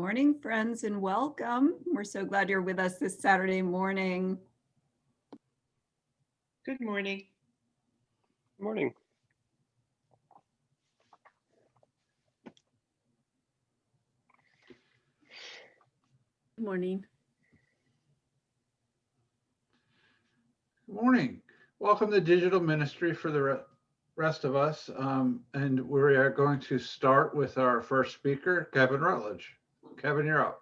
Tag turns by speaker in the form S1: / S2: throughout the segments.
S1: morning, friends, and welcome. We're so glad you're with us this Saturday morning.
S2: Good morning.
S3: Good morning.
S4: Good morning.
S5: Good morning. Welcome to Digital Ministry for the rest of us. And we are going to start with our first speaker, Kevin Rutledge. Kevin, you're up.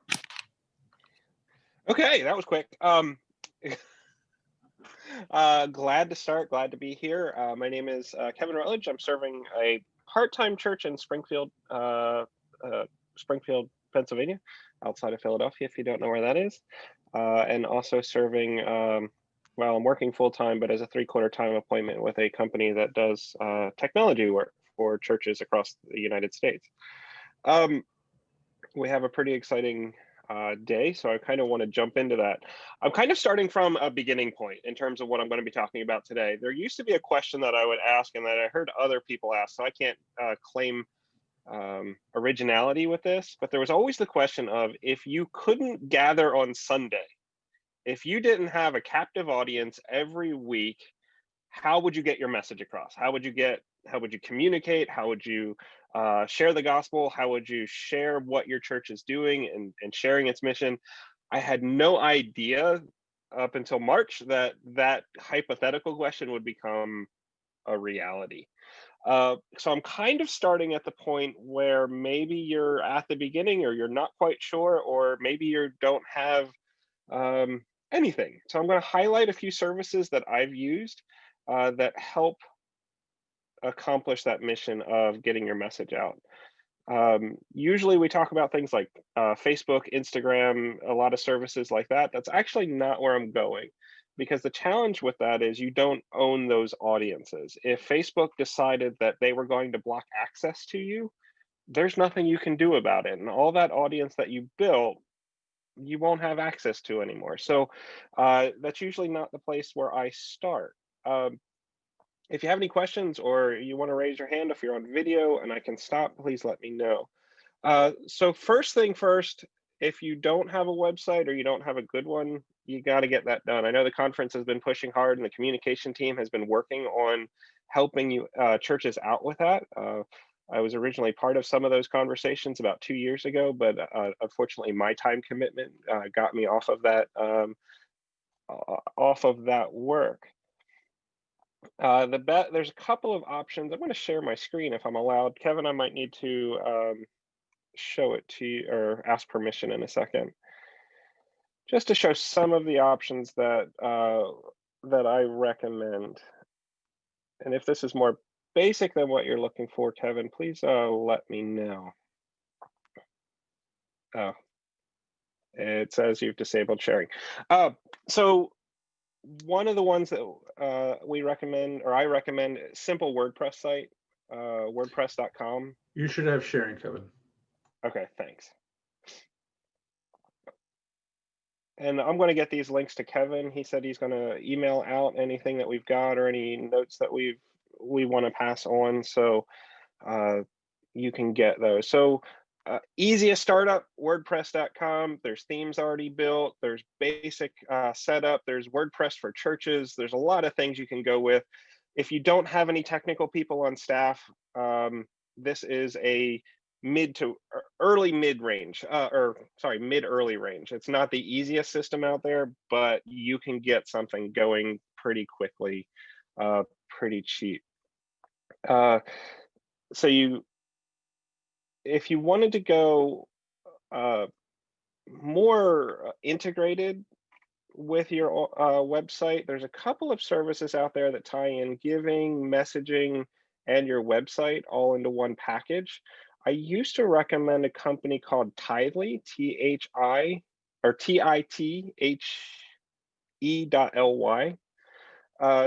S3: Okay, that was quick. Glad to start, glad to be here. My name is Kevin Rutledge. I'm serving a part-time church in Springfield, Pennsylvania, outside of Philadelphia, if you don't know where that is. And also serving, well, I'm working full-time, but as a 3/4 time appointment with a company that does technology work for churches across the United States. We have a pretty exciting day, so I kind of want to jump into that. I'm kind of starting from a beginning point in terms of what I'm going to be talking about today. There used to be a question that I would ask and that I heard other people ask, so I can't claim originality with this, but there was always the question of, if you couldn't gather on Sunday, if you didn't have a captive audience every week, how would you get your message across? How would you communicate? How would you share the gospel? How would you share what your church is doing and sharing its mission? I had no idea up until March that hypothetical question would become a reality. So I'm kind of starting at the point where maybe you're at the beginning, or you're not quite sure, or maybe you don't have anything. So I'm going to highlight a few services that I've used that help accomplish that mission of getting your message out. Usually we talk about things like Facebook, Instagram, a lot of services like that. That's actually not where I'm going, because the challenge with that is you don't own those audiences. If Facebook decided that they were going to block access to you, there's nothing you can do about it. And all that audience that you built, you won't have access to anymore. So that's usually not the place where I start. If you have any questions, or you want to raise your hand if you're on video and I can stop, please let me know. So first thing first, if you don't have a website or you don't have a good one, you got to get that done. I know the conference has been pushing hard, and the communication team has been working on helping you churches out with that. I was originally part of some of those conversations about 2 years ago, but unfortunately my time commitment got me off of that work. There's a couple of options. I'm going to share my screen if I'm allowed. Kevin, I might need to show it to you, or ask permission in a second, just to show some of the options that I recommend. And if this is more basic than what you're looking for, Kevin, please let me know. Oh, it says you've disabled sharing. So one of the ones that we recommend, or I recommend, simple WordPress site, WordPress.com.
S5: You should have sharing, Kevin.
S3: Okay, thanks. And I'm going to get these links to Kevin. He said he's going to email out anything that we've got, or any notes that we want to pass on, so you can get those. So easiest startup, WordPress.com. There's themes already built. There's basic setup. There's WordPress for churches. There's a lot of things you can go with. If you don't have any technical people on staff, this is a mid to early mid range, mid early range. It's not the easiest system out there, but you can get something going pretty quickly, pretty cheap. So if you wanted to go more integrated with your website, there's a couple of services out there that tie in giving, messaging, and your website all into one package. I used to recommend a company called Tithely, TITHE.ly.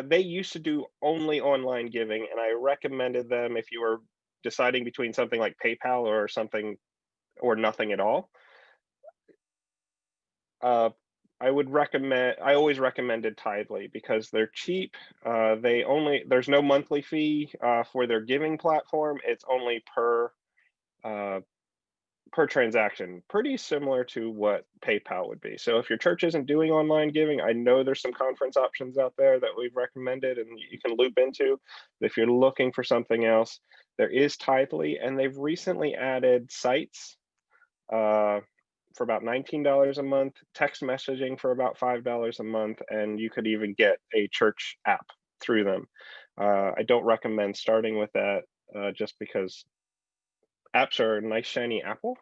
S3: They used to do only online giving, and I recommended them if you were deciding between something like PayPal or something, or nothing at all. I always recommended Tithely because they're cheap. There's no monthly fee for their giving platform. It's only per per transaction, pretty similar to what PayPal would be. So if your church isn't doing online giving, I know there's some conference options out there that we've recommended and you can loop into. But if you're looking for something else, there is Tithely, and they've recently added sites for about $19 a month, text messaging for about $5 a month, and you could even get a church app through them. I don't recommend starting with that just because apps are a nice shiny apple,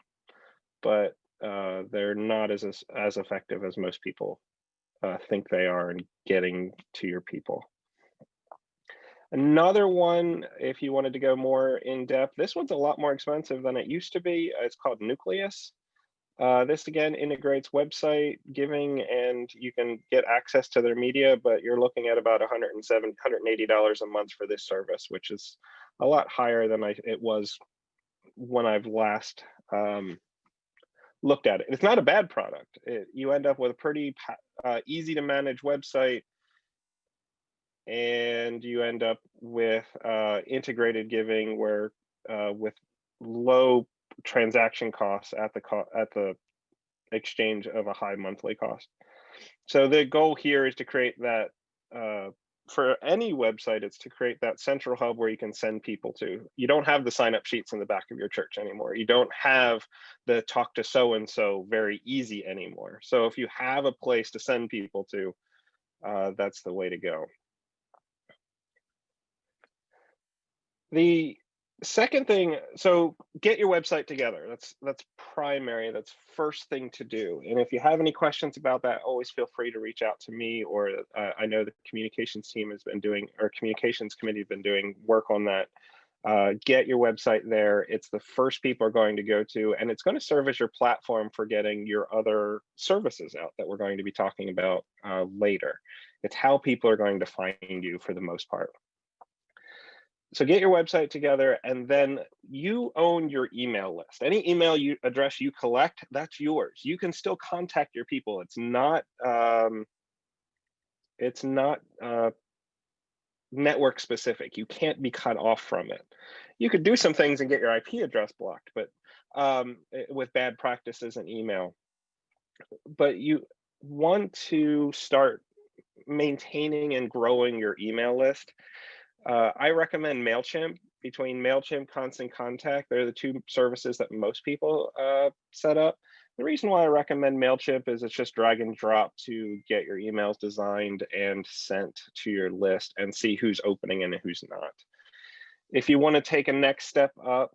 S3: but they're not as effective as most people think they are in getting to your people. Another one, if you wanted to go more in depth, this one's a lot more expensive than it used to be. It's called Nucleus. This again integrates website giving, and you can get access to their media, but you're looking at about $180 a month for this service, which is a lot higher than it was when I've last looked at it. It's not a bad product. You end up with a pretty easy to manage website, and you end up with integrated giving where with low transaction costs at the exchange of a high monthly cost. So the goal here is to create that for any website, it's to create that central hub where you can send people to. You don't have the sign-up sheets in the back of your church anymore. You don't have the talk to so-and-so very easy anymore. So if you have a place to send people to, that's the way to go. The second thing, so get your website together. That's primary, that's first thing to do. And if you have any questions about that, always feel free to reach out to me, or I know the communications team has been doing, or communications committee has been doing work on that. Get your website there. It's the first people are going to go to, and it's going to serve as your platform for getting your other services out that we're going to be talking about later. It's how people are going to find you for the most part. So get your website together, and then you own your email list. Any email address you collect, that's yours. You can still contact your people. It's not network specific. You can't be cut off from it. You could do some things and get your IP address blocked, but with bad practices in email. But you want to start maintaining and growing your email list. I recommend Mailchimp. Between Mailchimp, Constant Contact, they're the two services that most people set up. The reason why I recommend Mailchimp is it's just drag and drop to get your emails designed and sent to your list and see who's opening and who's not. If you want to take a next step up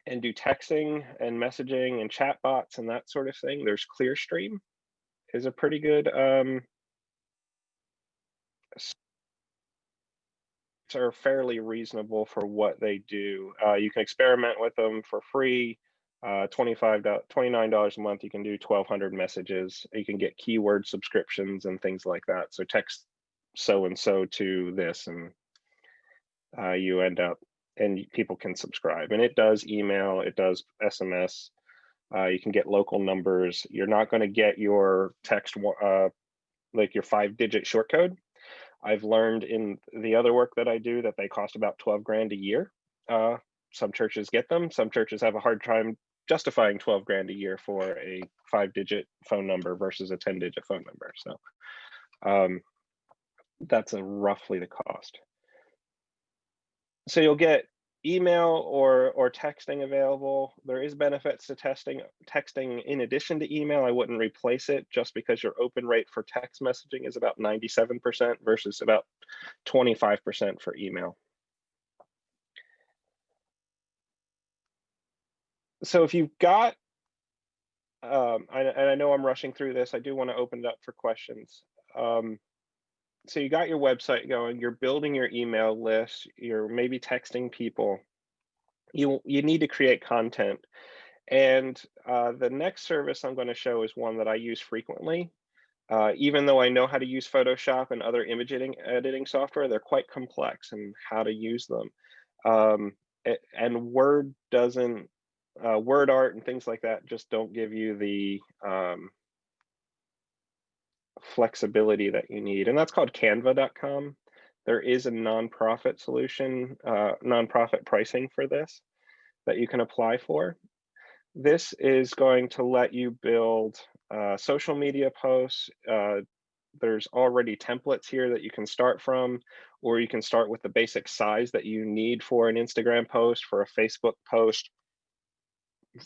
S3: and do texting and messaging and chat bots and that sort of thing, there's Clearstream is a pretty good are fairly reasonable for what they do. You can experiment with them for free. $29 a month, you can do 1,200 messages. You can get keyword subscriptions and things like that. So text so-and-so to this, and you end up, and people can subscribe. And it does email, it does SMS. You can get local numbers. You're not going to get your text, like your 5-digit short code. I've learned in the other work that I do that they cost about 12 grand a year. Some churches get them. Some churches have a hard time justifying 12 grand a year for a 5-digit phone number versus a 10-digit phone number. So that's roughly the cost. So you'll get email or texting available. There is benefits to texting in addition to email. I wouldn't replace it just because your open rate for text messaging is about 97% versus about 25% for email. So if you've got, I know I'm rushing through this, I do want to open it up for questions. So you got your website going, you're building your email list, you're maybe texting people. You need to create content. And the next service I'm going to show is one that I use frequently. Even though I know how to use Photoshop and other image editing software, they're quite complex in how to use them. And Word doesn't, Word art and things like that just don't give you the flexibility that you need. And that's called Canva.com. There is a nonprofit solution, nonprofit pricing for this that you can apply for. This is going to let you build social media posts. There's already templates here that you can start from, or you can start with the basic size that you need for an Instagram post, for a Facebook post.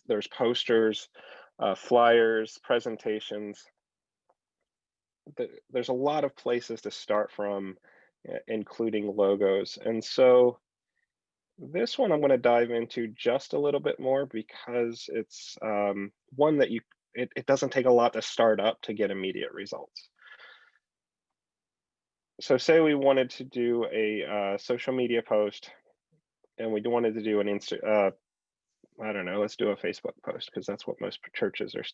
S3: There's posters, flyers, presentations. There's a lot of places to start from, including logos. And so this one I'm going to dive into just a little bit more because it's one that it doesn't take a lot to start up to get immediate results. So say we wanted to do a social media post, and we wanted to do an I don't know, let's do a Facebook post because that's what most churches are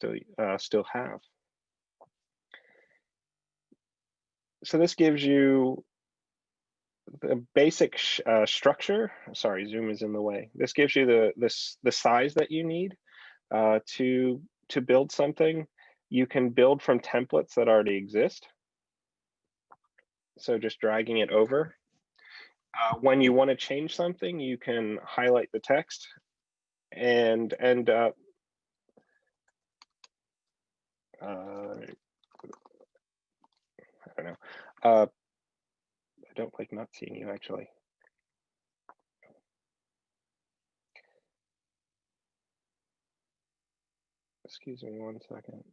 S3: still have. So this gives you the basic structure. Sorry, Zoom is in the way. This gives you the size that you need to build something. You can build from templates that already exist. So just dragging it over. When you want to change something, you can highlight the text and I don't know. I don't like not seeing you actually. Excuse me 1 second.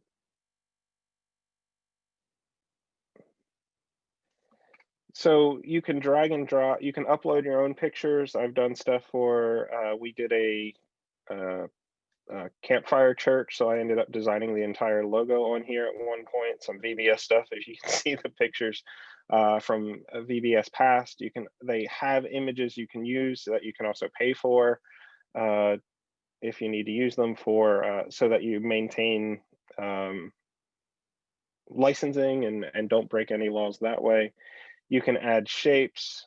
S3: So you can drag and drop, you can upload your own pictures. I've done stuff for, we did a campfire church, so I ended up designing the entire logo on here at one point, some VBS stuff. If you can see the pictures from VBS past, they have images you can use that you can also pay for if you need to use them for, so that you maintain licensing and don't break any laws that way. You can add shapes.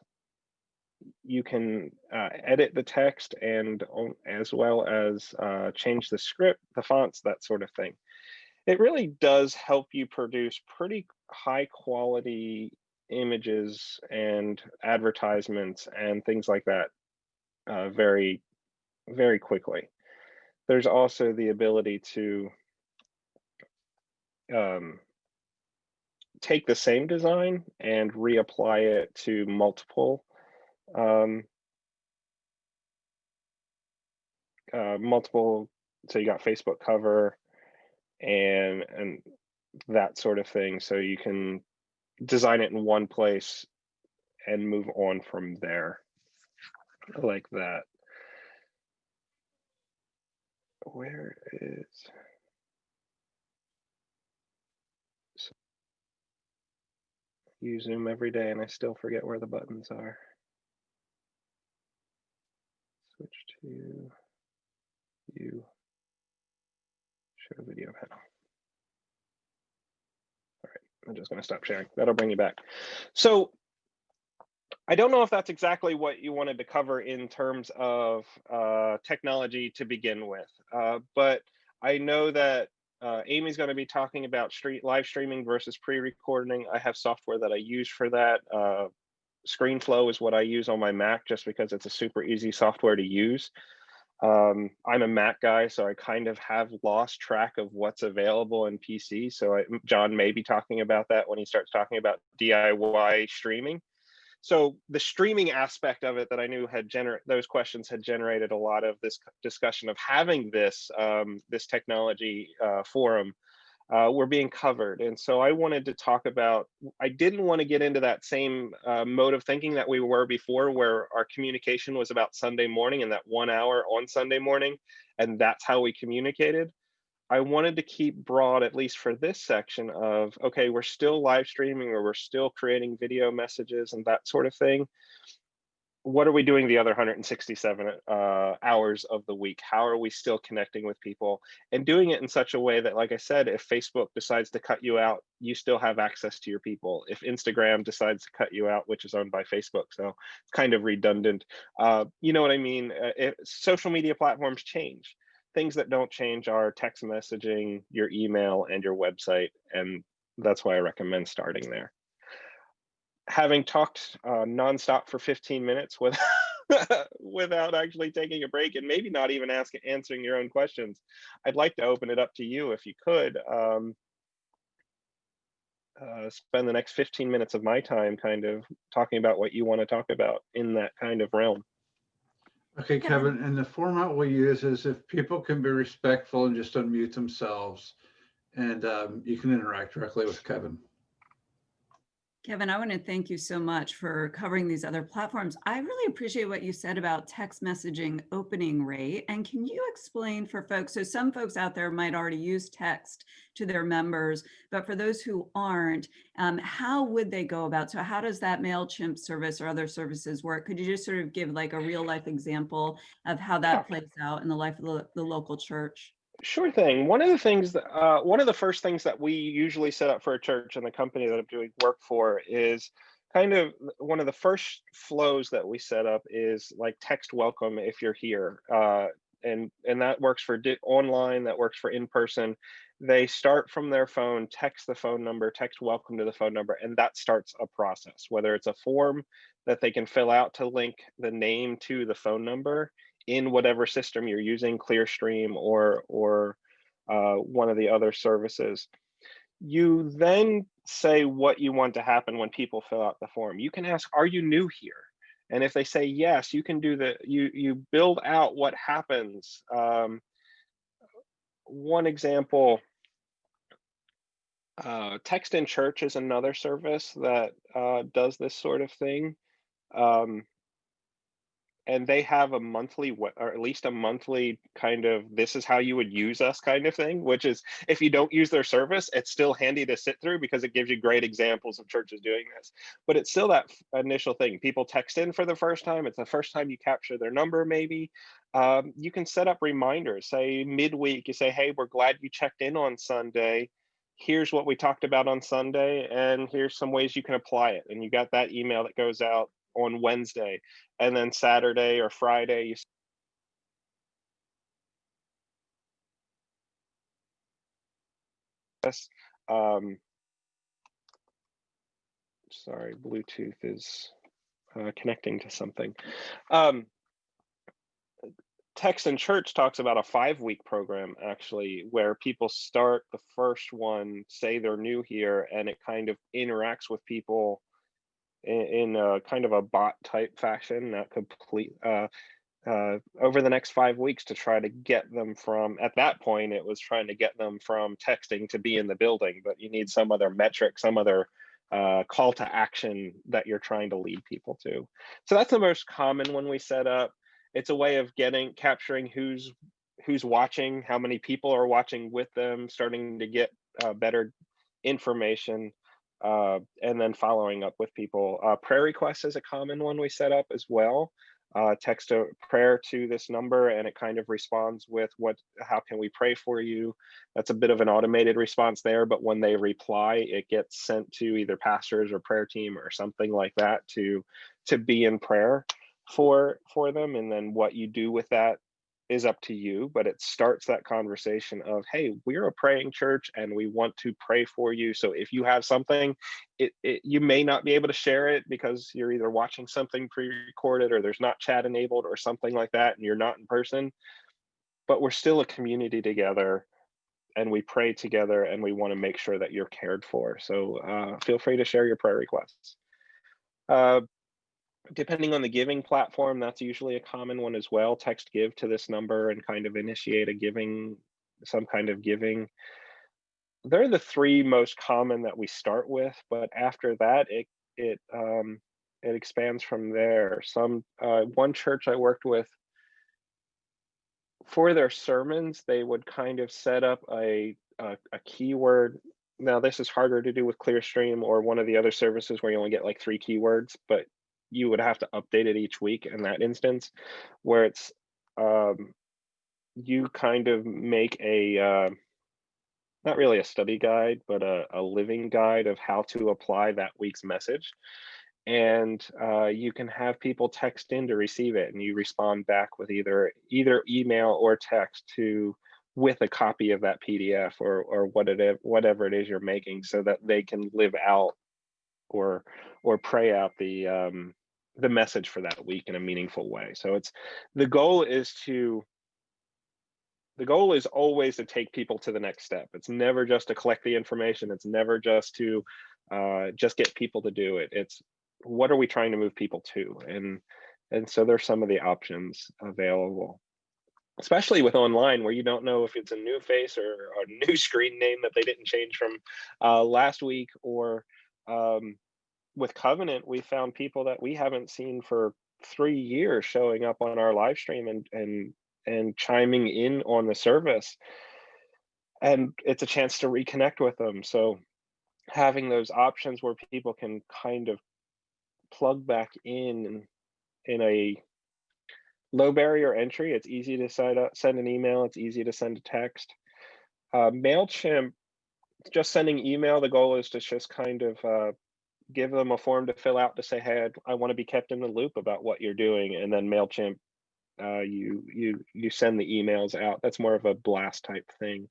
S3: You can edit the text and as well as change the script, the fonts, that sort of thing. It really does help you produce pretty high quality images and advertisements and things like that very, very quickly. There's also the ability to take the same design and reapply it to multiple so you got Facebook cover and that sort of thing, so you can design it in one place and move on from there like that. Where is use Zoom every day and I still forget where the buttons are. Switch to view, show video panel. All right, I'm just going to stop sharing. That'll bring you back. So I don't know if that's exactly what you wanted to cover in terms of technology to begin with, but I know that Amy's going to be talking about live streaming versus pre-recording. I have software that I use for that. ScreenFlow is what I use on my Mac just because it's a super easy software to use. I'm a Mac guy, so I kind of have lost track of what's available in PC. So John may be talking about that when he starts talking about DIY streaming. So the streaming aspect of it that I knew those questions had generated a lot of this discussion of having this this technology forum were being covered. And so I wanted to talk about, I didn't want to get into that same mode of thinking that we were before, where our communication was about Sunday morning and that 1 hour on Sunday morning, and that's how we communicated. I wanted to keep broad, at least for this section of, okay, we're still live streaming or we're still creating video messages and that sort of thing. What are we doing the other 167 hours of the week? How are we still connecting with people and doing it in such a way that, like I said, if Facebook decides to cut you out, you still have access to your people. If Instagram decides to cut you out, which is owned by Facebook, so it's kind of redundant. You know what I mean? Social media platforms change. Things that don't change are text messaging, your email, and your website. And that's why I recommend starting there. Having talked nonstop for 15 minutes without actually taking a break and maybe not even answering your own questions. I'd like to open it up to you if you could. Spend the next 15 minutes of my time kind of talking about what you want to talk about in that kind of realm.
S5: Okay, Kevin, and the format we use is if people can be respectful and just unmute themselves, and you can interact directly with Kevin.
S1: Kevin, I want to thank you so much for covering these other platforms. I really appreciate what you said about text messaging opening rate. And can you explain for folks, so some folks out there might already use text to their members, but for those who aren't, how would they go about? So how does that Mailchimp service or other services work? Could you just sort of give like a real life example of how that plays out in the life of the local church?
S3: Sure thing. One of the first things that we usually set up for a church and the company that I'm doing work for is kind of one of the first flows that we set up is like text welcome if you're here. And that works for online, that works for in person. They start from their phone, text the phone number, text welcome to the phone number, and that starts a process, whether it's a form that they can fill out to link the name to the phone number in whatever system you're using, Clearstream or one of the other services. You then say what you want to happen when people fill out the form. You can ask, are you new here? And if they say yes, you can do you build out what happens. One example, Text in Church is another service that does this sort of thing. And they have a monthly, or at least a monthly kind of, this is how you would use us kind of thing, which is, if you don't use their service, it's still handy to sit through because it gives you great examples of churches doing this. But it's still that initial thing. People text in for the first time. It's the first time you capture their number, maybe. You can set up reminders, say midweek, you say, hey, we're glad you checked in on Sunday. Here's what we talked about on Sunday, and here's some ways you can apply it. And you got that email that goes out on Wednesday, and then Saturday or Friday you sorry, Bluetooth is connecting to something. Text in Church talks about a 5-week program, actually, where people start the first one, say they're new here, and it kind of interacts with people in a kind of a bot type fashion, that complete over the next 5 weeks to try to get them from, at that point, it was trying to get them from texting to be in the building, but you need some other metric, some other call to action that you're trying to lead people to. So that's the most common one we set up. It's a way of capturing who's watching, how many people are watching with them, starting to get better information. And then following up with people. Prayer requests is a common one we set up as well. Text a prayer to this number and it kind of responds with how can we pray for you? That's a bit of an automated response there, but when they reply, it gets sent to either pastors or prayer team or something like that to be in prayer for them. And then what you do with that is up to you, but it starts that conversation of, hey, we're a praying church and we want to pray for you. So if you have something, you may not be able to share it because you're either watching something pre-recorded or there's not chat enabled or something like that, and you're not in person, but we're still a community together and we pray together and we want to make sure that you're cared for. So feel free to share your prayer requests. Depending on the giving platform, that's usually a common one as well. Text give to this number and kind of initiate some kind of giving. They're the 3 most common that we start with, but after that, it expands from there. One church I worked with, for their sermons, they would kind of set up a keyword. Now, this is harder to do with Clearstream or one of the other services where you only get like 3 keywords, but you would have to update it each week in that instance, where it's you kind of make a not really a study guide, but a living guide of how to apply that week's message. And you can have people text in to receive it, and you respond back with either email or text with a copy of that PDF or whatever it is you're making, so that they can live out or pray out the message for that week in a meaningful way. So the goal is always to take people to the next step. It's never just to collect the information. It's never just to just get people to do it. It's what are we trying to move people to? And so there's some of the options available, especially with online, where you don't know if it's a new face or a new screen name that they didn't change from last week, or with Covenant, we found people that we haven't seen for 3 years showing up on our live stream and chiming in on the service. And it's a chance to reconnect with them. So having those options where people can kind of plug back in a low barrier entry. It's easy to send an email. It's easy to send a text. Mailchimp, just sending email. The goal is to just kind of give them a form to fill out to say, hey, I want to be kept in the loop about what you're doing. And then Mailchimp, you send the emails out. That's more of a blast type thing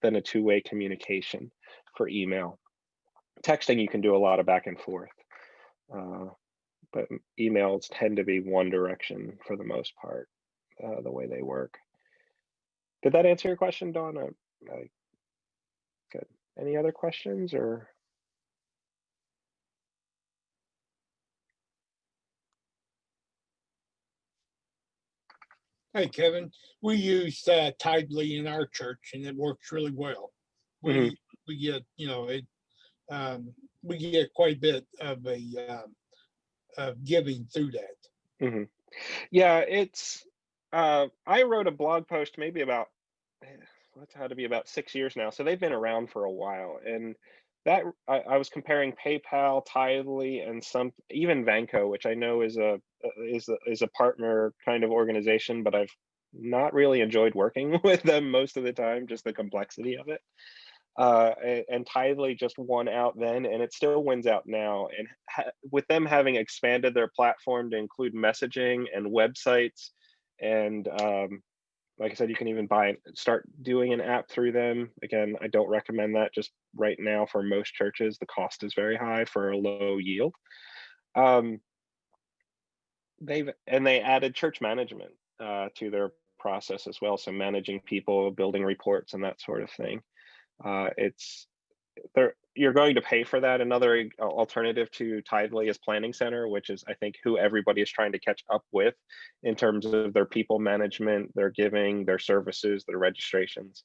S3: than a two-way communication for email. Texting, you can do a lot of back and forth. But emails tend to be one direction for the most part, the way they work. Did that answer your question, Dawn? Good. Any other questions or?
S2: Hey, Kevin, we use Tidely in our church, and it works really well. We get, we get quite a bit of giving through that.
S3: Yeah, it's. I wrote a blog post maybe about what's had to be about 6 years now. So they've been around for a while, and that I was comparing PayPal, Tidely, and some even Venmo, which I know is a partner kind of organization, but I've not really enjoyed working with them most of the time, just the complexity of it. And Tidely just won out then, and it still wins out now. And with them having expanded their platform to include messaging and websites, and like I said, you can even start doing an app through them. Again, I don't recommend that just right now for most churches. The cost is very high for a low yield. They added church management to their process as well. So managing people, building reports, and that sort of thing. You're going to pay for that. Another alternative to Tidely is Planning Center, which is, I think, who everybody is trying to catch up with in terms of their people management, their giving, their services, their registrations.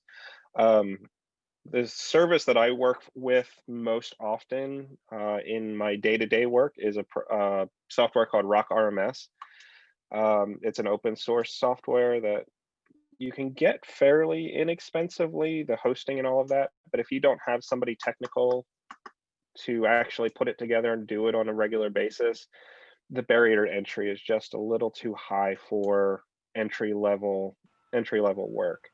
S3: The service that I work with most often in my day-to-day work is a software called Rock RMS. It's an open source software that you can get fairly inexpensively, the hosting and all of that. But if you don't have somebody technical to actually put it together and do it on a regular basis, the barrier to entry is just a little too high for entry level work.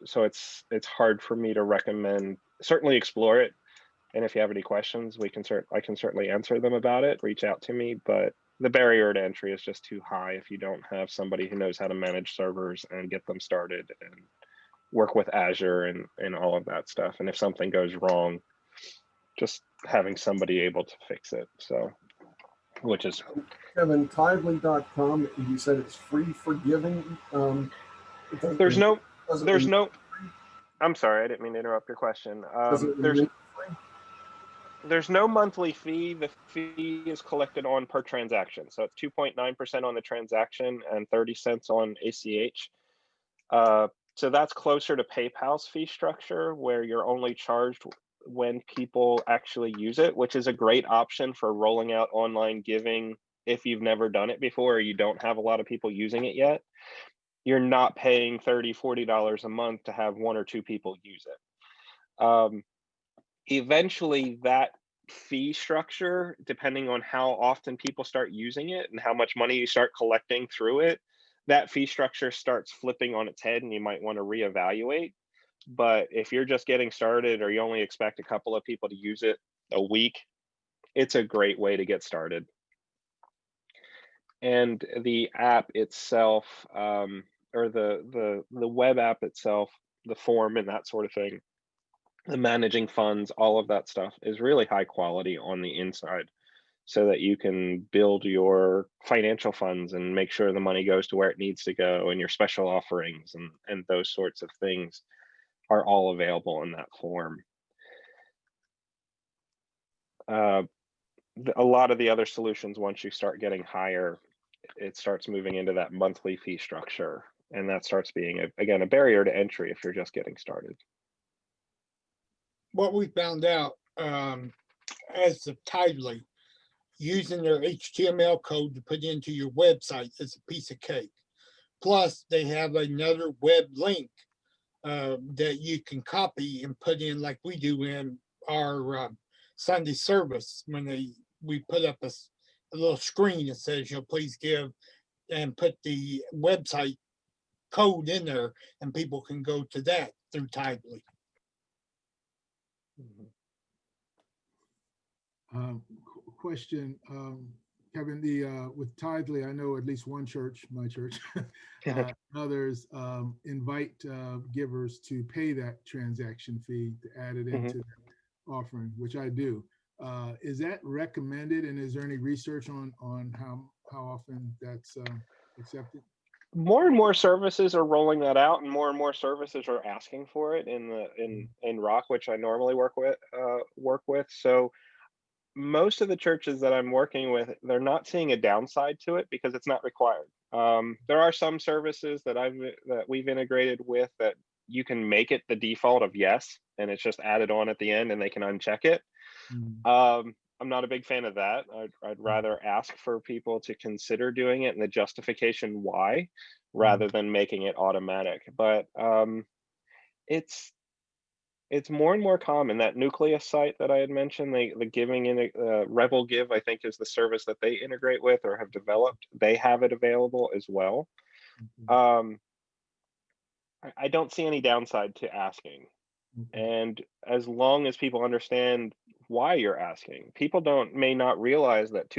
S3: So it's hard for me to recommend. Certainly explore it, and if you have any questions, I can certainly answer them about it. Reach out to me, but the barrier to entry is just too high if you don't have somebody who knows how to manage servers and get them started and work with Azure and all of that stuff. And if something goes wrong, just having somebody able to fix it. So, which is
S6: Kevin, Tidely.com, you said it's free for giving.
S3: There's no. I'm sorry, I didn't mean to interrupt your question. There's no monthly fee. The fee is collected on per transaction. So it's 2.9% on the transaction and 30 cents on ACH. So that's closer to PayPal's fee structure, where you're only charged when people actually use it, which is a great option for rolling out online giving if you've never done it before or you don't have a lot of people using it yet. You're not paying $30, $40 a month to have one or two people use it. Eventually, that fee structure, depending on how often people start using it and how much money you start collecting through it, that fee structure starts flipping on its head and you might want to reevaluate. But if you're just getting started or you only expect a couple of people to use it a week, it's a great way to get started. And the app itself, or the web app itself, the form and that sort of thing, the managing funds, all of that stuff is really high quality on the inside. so that you can build your financial funds and make sure the money goes to where it needs to go, and your special offerings and those sorts of things are all available in that form. A lot of the other solutions, once you start getting higher, it starts moving into that monthly fee structure, and that starts being, again, a barrier to entry if you're just getting started.
S2: What we found out as of Tidely, using their HTML code to put into your website is a piece of cake. Plus, they have another web link that you can copy and put in, like we do in our Sunday service, when we put up a little screen that says, please give, and put the website code in there, and people can go to that through Tidely.
S7: Question, Kevin, with Tidely, I know at least one church, my church, others invite givers to pay that transaction fee to add it into the offering, which I do. Is that recommended, and is there any research on how often that's accepted?
S3: More and more services are rolling that out, and more services are asking for it in Rock, which I normally work with. So most of the churches that I'm working with, they're not seeing a downside to it because it's not required. There are some services that we've integrated with that you can make it the default of yes, and it's just added on at the end, and they can uncheck it. I'm not a big fan of that. I'd rather ask for people to consider doing it and the justification why, rather than making it automatic. But it's more and more common. That Nucleus site that I had mentioned, the giving in Rebel Give, I think, is the service that they integrate with or have developed. They have it available as well. I don't see any downside to asking. And as long as people understand why you're asking, people may not realize that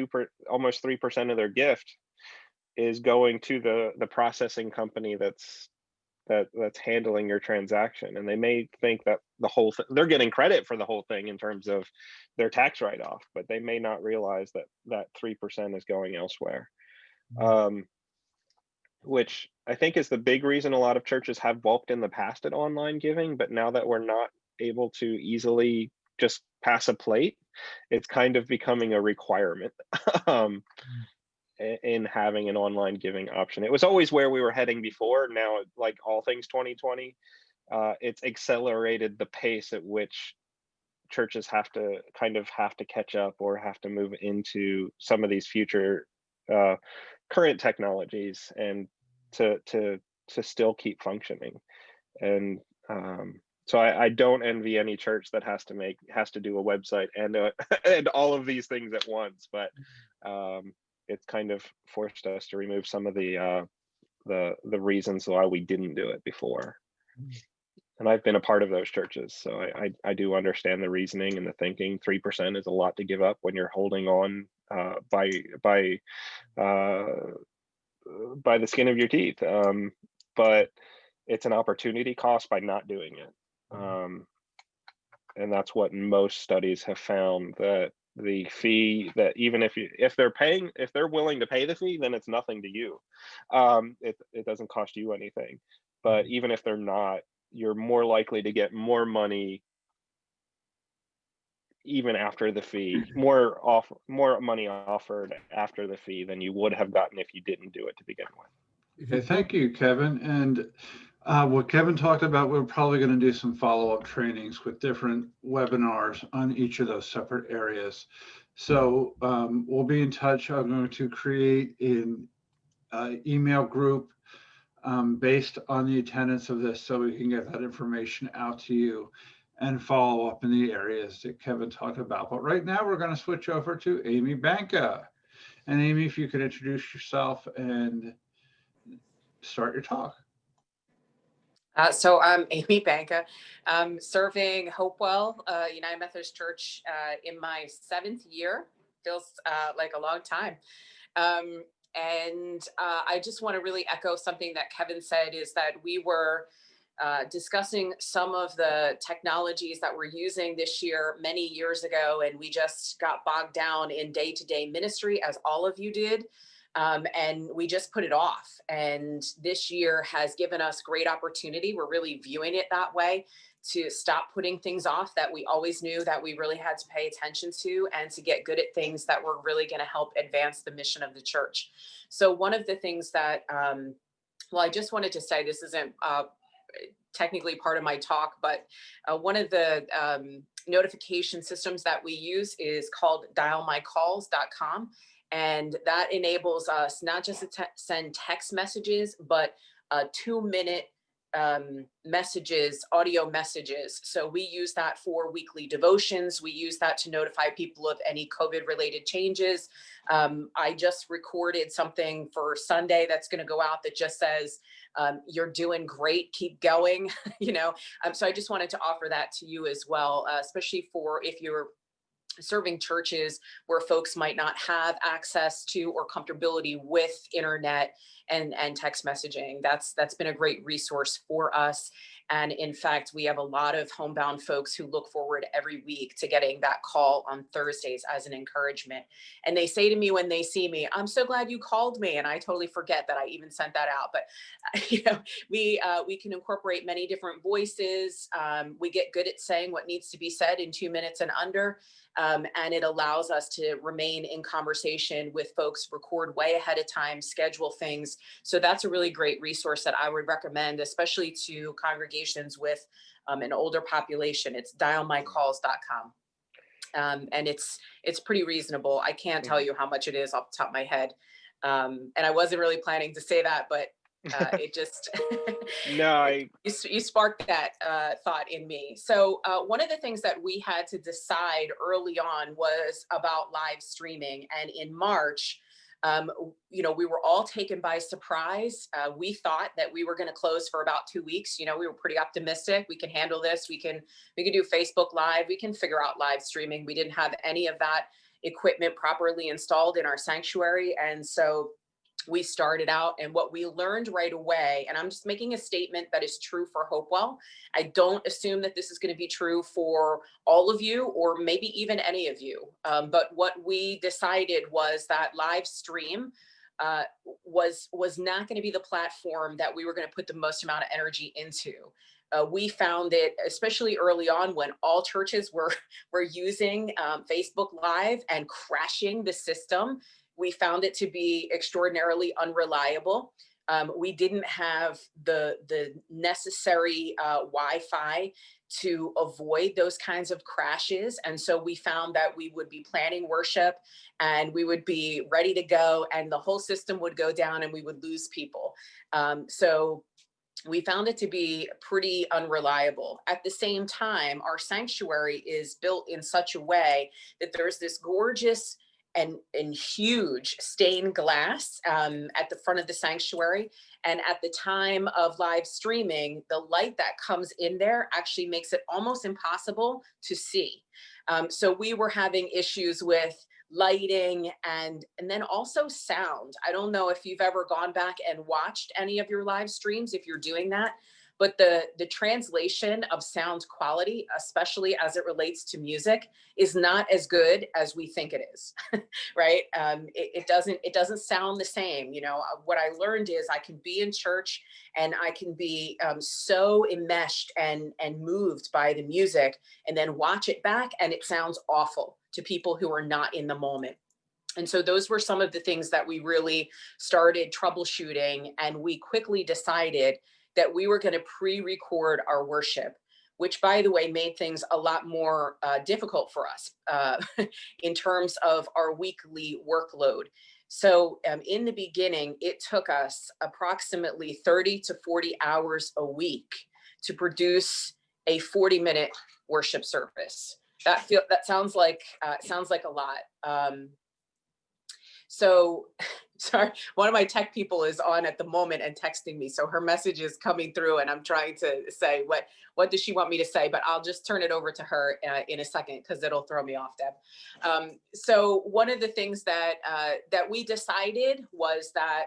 S3: almost 3% of their gift is going to the processing company that's handling your transaction, and they may think that the whole they're getting credit for the whole thing in terms of their tax write-off, but they may not realize that 3% is going elsewhere. Which I think is the big reason a lot of churches have balked in the past at online giving, but now that we're not able to easily just pass a plate, it's kind of becoming a requirement in having an online giving option. It was always where we were heading before. Now, like all things 2020, it's accelerated the pace at which churches have to catch up or have to move into some of these future current technologies and to still keep functioning. And so I don't envy any church that has to do a website and and all of these things at once, but it's kind of forced us to remove some of the reasons why we didn't do it before. And I've been a part of those churches, so I do understand the reasoning and the thinking. 3% is a lot to give up when you're holding on by the skin of your teeth, but it's an opportunity cost by not doing it, and that's what most studies have found, that the fee, that even if they're willing to pay the fee, then it's nothing to you. It doesn't cost you anything. But even if they're not, you're more likely to get more money even after the fee, more money offered after the fee than you would have gotten if you didn't do it to begin with.
S5: Okay, thank you, Kevin. And what Kevin talked about, we're probably going to do some follow-up trainings with different webinars on each of those separate areas. So we'll be in touch. I'm going to create an email group based on the attendance of this, so we can get that information out to you and follow up in the areas that Kevin talked about. But right now we're going to switch over to Amy Banka. And Amy, if you could introduce yourself and start your talk.
S8: So I'm Amy Banka. I'm serving Hopewell United Methodist Church in my 7th year. Feels like a long time. And I just want to really echo something that Kevin said, is that we were discussing some of the technologies that we're using this year, many years ago, and we just got bogged down in day-to-day ministry, as all of you did. And we just put it off. And this year has given us great opportunity. We're really viewing it that way, to stop putting things off that we always knew that we really had to pay attention to, and to get good at things that were really going to help advance the mission of the church. So one of the things that, well, I just wanted to say, this isn't technically part of my talk, but one of the notification systems that we use is called dialmycalls.com. And that enables us not just to send text messages, but 2-minute messages, audio messages. So we use that for weekly devotions. We use that to notify people of any COVID related changes. I just recorded something for Sunday that's going to go out that just says, you're doing great, keep going, you know. So I just wanted to offer that to you as well, especially for if you're serving churches where folks might not have access to or comfortability with internet and text messaging. That's been a great resource for us. And in fact, we have a lot of homebound folks who look forward every week to getting that call on Thursdays as an encouragement. And they say to me when they see me, I'm so glad you called me. And I totally forget that I even sent that out. But you know, we can incorporate many different voices. We get good at saying what needs to be said in 2 minutes and under. And it allows us to remain in conversation with folks, record way ahead of time, schedule things. So that's a really great resource that I would recommend, especially to congregations with an older population. It's dialmycalls.com. And it's pretty reasonable. I can't tell you how much it is off the top of my head. And I wasn't really planning to say that, but it just
S3: No,
S8: you sparked that thought in me. So one of the things that we had to decide early on was about live streaming. And in March, you know, we were all taken by surprise. We thought that we were going to close for about 2 weeks. You know, we were pretty optimistic. We can handle this. We can do Facebook Live. We can figure out live streaming. We didn't have any of that equipment properly installed in our sanctuary. And so we started out, and what we learned right away, and I'm just making a statement that is true for Hopewell. I don't assume that this is going to be true for all of you, or maybe even any of you. But what we decided was that live stream was not going to be the platform that we were going to put the most amount of energy into. We found it, especially early on, when all churches were using Facebook Live and crashing the system. We found it to be extraordinarily unreliable. We didn't have the necessary Wi-Fi to avoid those kinds of crashes. And so we found that we would be planning worship and we would be ready to go, and the whole system would go down and we would lose people. So we found it to be pretty unreliable. At the same time, our sanctuary is built in such a way that there's this gorgeous and huge stained glass at the front of the sanctuary. And at the time of live streaming, the light that comes in there actually makes it almost impossible to see. So we were having issues with lighting and then also sound. I don't know if you've ever gone back and watched any of your live streams, if you're doing that, but the translation of sound quality, especially as it relates to music, is not as good as we think it is, right? It doesn't sound the same. You know, what I learned is I can be in church and I can be so enmeshed and moved by the music, and then watch it back and it sounds awful to people who are not in the moment. And so those were some of the things that we really started troubleshooting, and we quickly decided that we were going to pre-record our worship, which, by the way, made things a lot more difficult for us in terms of our weekly workload. So in the beginning, it took us approximately 30 to 40 hours a week to produce a 40-minute worship service. That sounds like a lot. So sorry, one of my tech people is on at the moment and texting me. So her message is coming through and I'm trying to say, what does she want me to say? But I'll just turn it over to her in a second, because it'll throw me off, Deb. So one of the things that we decided was that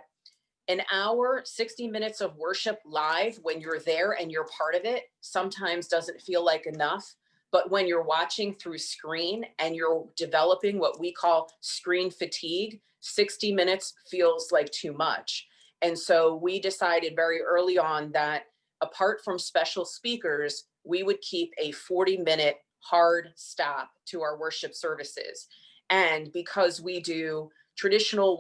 S8: An hour, 60 minutes of worship live when you're there and you're part of it sometimes doesn't feel like enough. But when you're watching through screen and you're developing what we call screen fatigue, 60 minutes feels like too much. And so we decided very early on that apart from special speakers, we would keep a 40-minute hard stop to our worship services. And because we do traditional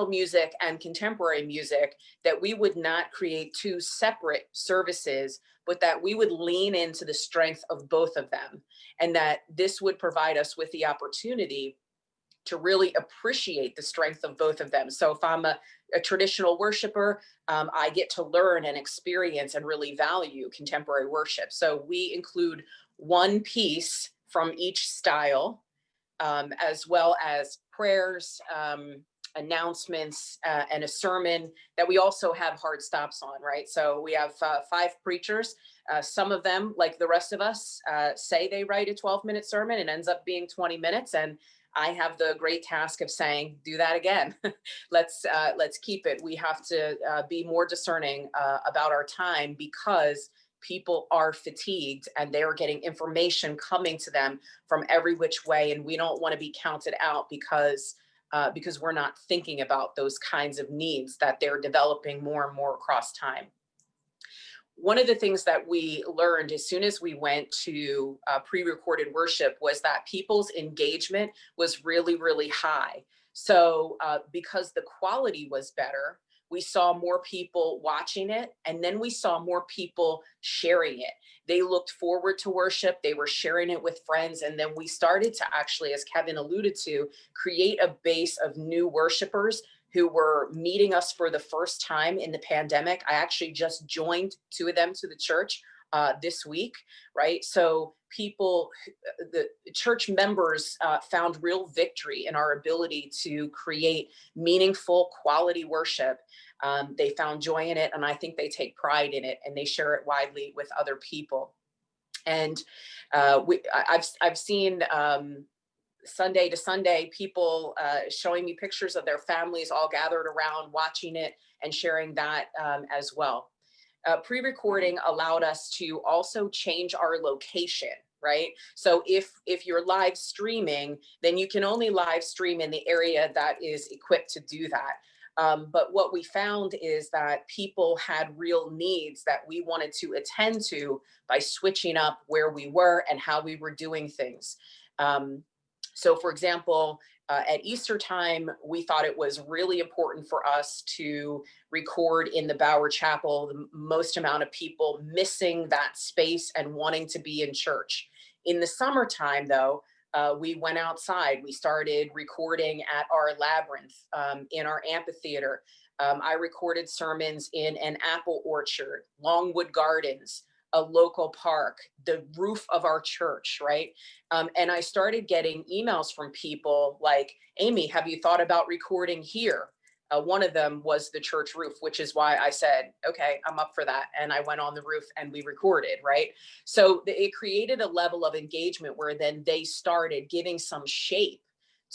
S8: music and contemporary music, that we would not create two separate services, but that we would lean into the strength of both of them, and that this would provide us with the opportunity to really appreciate the strength of both of them. So if I'm a traditional worshiper, I get to learn and experience and really value contemporary worship. So we include one piece from each style, as well as prayers, announcements, and a sermon that we also have hard stops on, right? So we have 5 preachers. Some of them, like the rest of us, say they write a 12-minute sermon and ends up being 20 minutes. And I have the great task of saying, do that again. Let's keep it. We have to be more discerning about our time, because people are fatigued and they are getting information coming to them from every which way. And we don't want to be counted out because we're not thinking about those kinds of needs that they're developing more and more across time. One of the things that we learned as soon as we went to pre-recorded worship was that people's engagement was really, really high. So because the quality was better, we saw more people watching it, and then we saw more people sharing it. They looked forward to worship, they were sharing it with friends, and then we started to actually, as Kevin alluded to, create a base of new worshipers who were meeting us for the first time in the pandemic. I actually just joined 2 of them to the church this week, right? So people, the church members found real victory in our ability to create meaningful, quality worship. They found joy in it, and I think they take pride in it, and they share it widely with other people. And I've seen Sunday to Sunday, people showing me pictures of their families all gathered around watching it and sharing that as well. Pre-recording allowed us to also change our location, right? So if you're live streaming, then you can only live stream in the area that is equipped to do that. But what we found is that people had real needs that we wanted to attend to by switching up where we were and how we were doing things. So for example, at Easter time, we thought it was really important for us to record in the Bower Chapel, the most amount of people missing that space and wanting to be in church. In the summertime, though, we went outside. We started recording at our labyrinth, in our amphitheater. I recorded sermons in an apple orchard, Longwood Gardens, a local park, the roof of our church, right? And I started getting emails from people like, Amy, have you thought about recording here? One of them was the church roof, which is why I said, okay, I'm up for that. And I went on the roof and we recorded, right? So it created a level of engagement where then they started giving some shape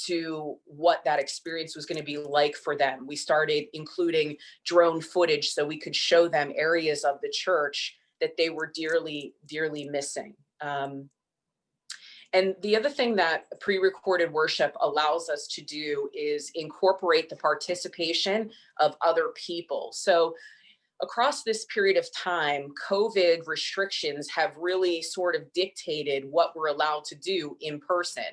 S8: to what that experience was going to be like for them. We started including drone footage so we could show them areas of the church that they were dearly, dearly missing. And the other thing that pre-recorded worship allows us to do is incorporate the participation of other people. So across this period of time, COVID restrictions have really sort of dictated what we're allowed to do in person.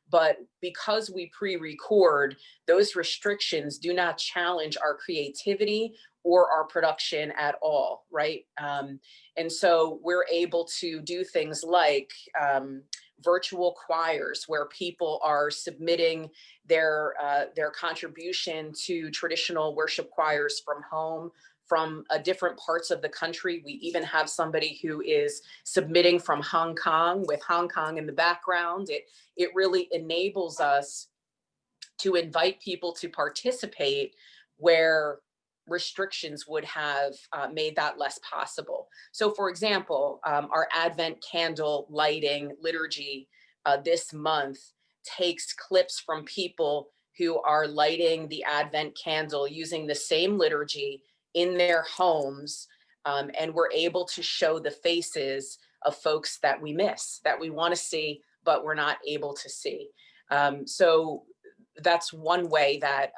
S8: But because we pre-record, those restrictions do not challenge our creativity or our production at all, right? And so we're able to do things like virtual choirs where people are submitting their contribution to traditional worship choirs from home, from different parts of the country. We even have somebody who is submitting from Hong Kong with Hong Kong in the background. It really enables us to invite people to participate where restrictions would have made that less possible. So for example, our Advent candle lighting liturgy this month takes clips from people who are lighting the Advent candle using the same liturgy in their homes. And we're able to show the faces of folks that we miss, that we want to see, but we're not able to see. So that's one way that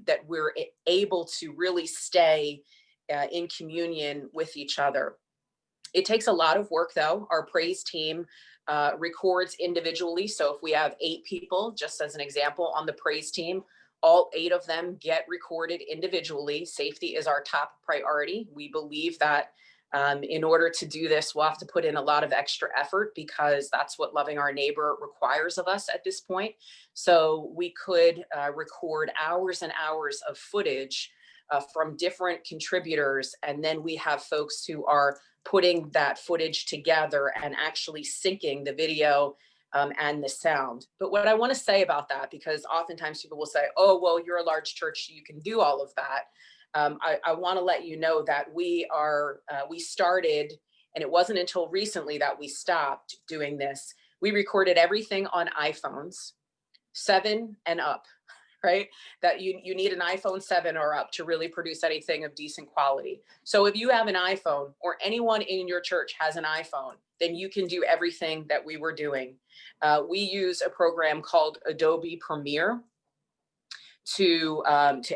S8: that we're able to really stay in communion with each other. It takes a lot of work, though. Our praise team records individually. So if we have 8 people, just as an example, on the praise team, all 8 of them get recorded individually. Safety is our top priority. We believe that in order to do this, we'll have to put in a lot of extra effort because that's what loving our neighbor requires of us at this point. So we could record hours and hours of footage from different contributors. And then we have folks who are putting that footage together and actually syncing the video and the sound. But what I want to say about that, because oftentimes people will say, oh, well, you're a large church, you can do all of that. I want to let you know that we started, and it wasn't until recently that we stopped doing this. We recorded everything on iPhones 7 and up, right? That you need an iPhone 7 or up to really produce anything of decent quality. So if you have an iPhone, or anyone in your church has an iPhone, then you can do everything that we were doing. We use a program called Adobe Premiere to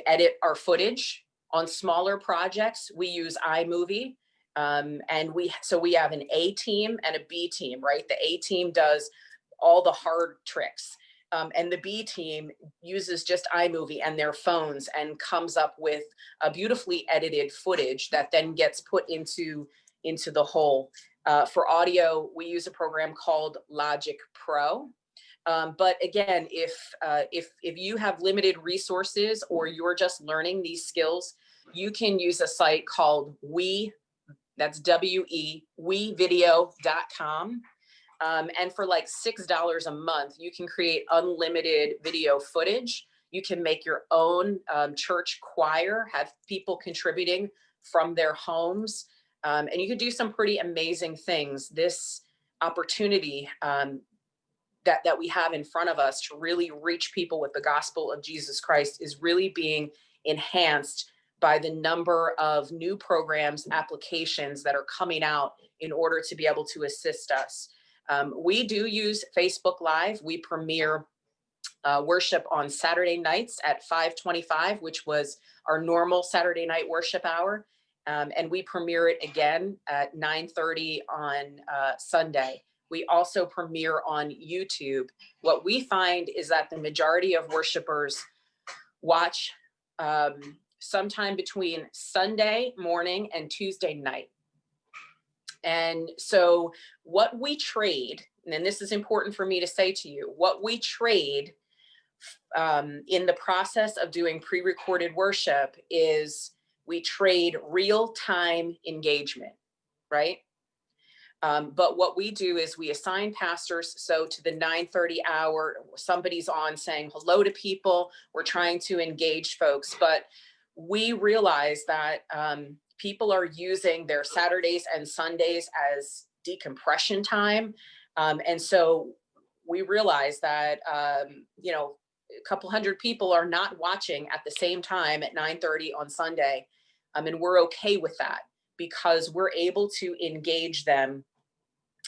S8: edit our footage. On smaller projects, we use iMovie. And we have an A team and a B team, right? The A team does all the hard tricks. And the B team uses just iMovie and their phones and comes up with a beautifully edited footage that then gets put into the whole. For audio, we use a program called Logic Pro. But again, if you have limited resources or you're just learning these skills, you can use a site called that's wevideo.com. And for like $6 a month, you can create unlimited video footage. You can make your own church choir, have people contributing from their homes. And you can do some pretty amazing things. This opportunity that we have in front of us to really reach people with the gospel of Jesus Christ is really being enhanced by the number of new programs, applications that are coming out in order to be able to assist us. We do use Facebook Live. We premiere worship on Saturday nights at 5:25, which was our normal Saturday night worship hour. And we premiere it again at 9:30 on Sunday. We also premiere on YouTube. What we find is that the majority of worshipers watch sometime between Sunday morning and Tuesday night. And so what we trade, and this is important for me to say to you, what we trade in the process of doing pre-recorded worship is we trade real-time engagement, right? But what we do is we assign pastors. So to the 9:30 hour, somebody's on saying hello to people. We're trying to engage folks, but we realize that people are using their Saturdays and Sundays as decompression time. And so we realize that, a couple hundred people are not watching at the same time at 9:30 on Sunday. And we're okay with that because we're able to engage them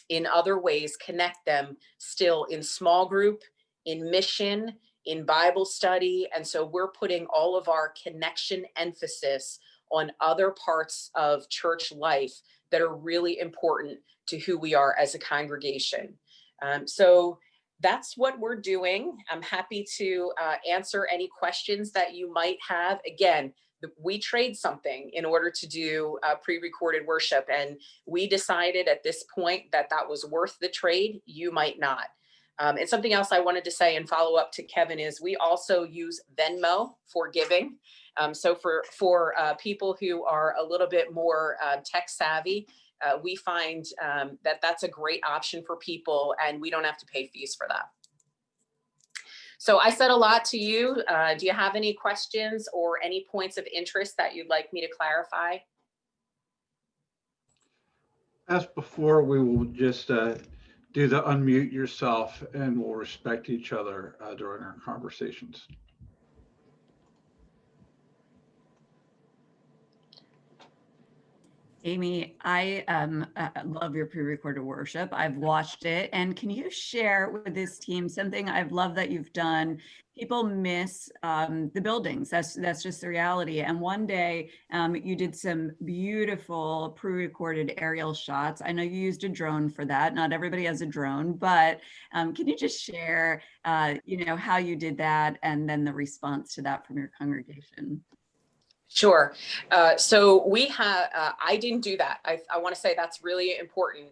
S8: in other ways, connect them still in small group, in mission, in Bible study. And so we're putting all of our connection emphasis on other parts of church life that are really important to who we are as a congregation. So that's what we're doing. I'm happy to answer any questions that you might have. Again, we trade something in order to do pre-recorded worship. And we decided at this point that was worth the trade. You might not. And something else I wanted to say and follow up to Kevin is we also use Venmo for giving. So for people who are a little bit more tech savvy, we find that that's a great option for people and we don't have to pay fees for that. So I said a lot to you. Do you have any questions or any points of interest that you'd like me to clarify?
S5: As before, we will just do the unmute yourself and we'll respect each other during our conversations.
S1: Amy, I love your pre-recorded worship. I've watched it. And can you share with this team something I've loved that you've done? People miss the buildings. That's just the reality. And one day you did some beautiful pre-recorded aerial shots. I know you used a drone for that. Not everybody has a drone, but can you just share, how you did that and then the response to that from your congregation?
S8: Sure. So we have, I didn't do that. I want to say that's really important.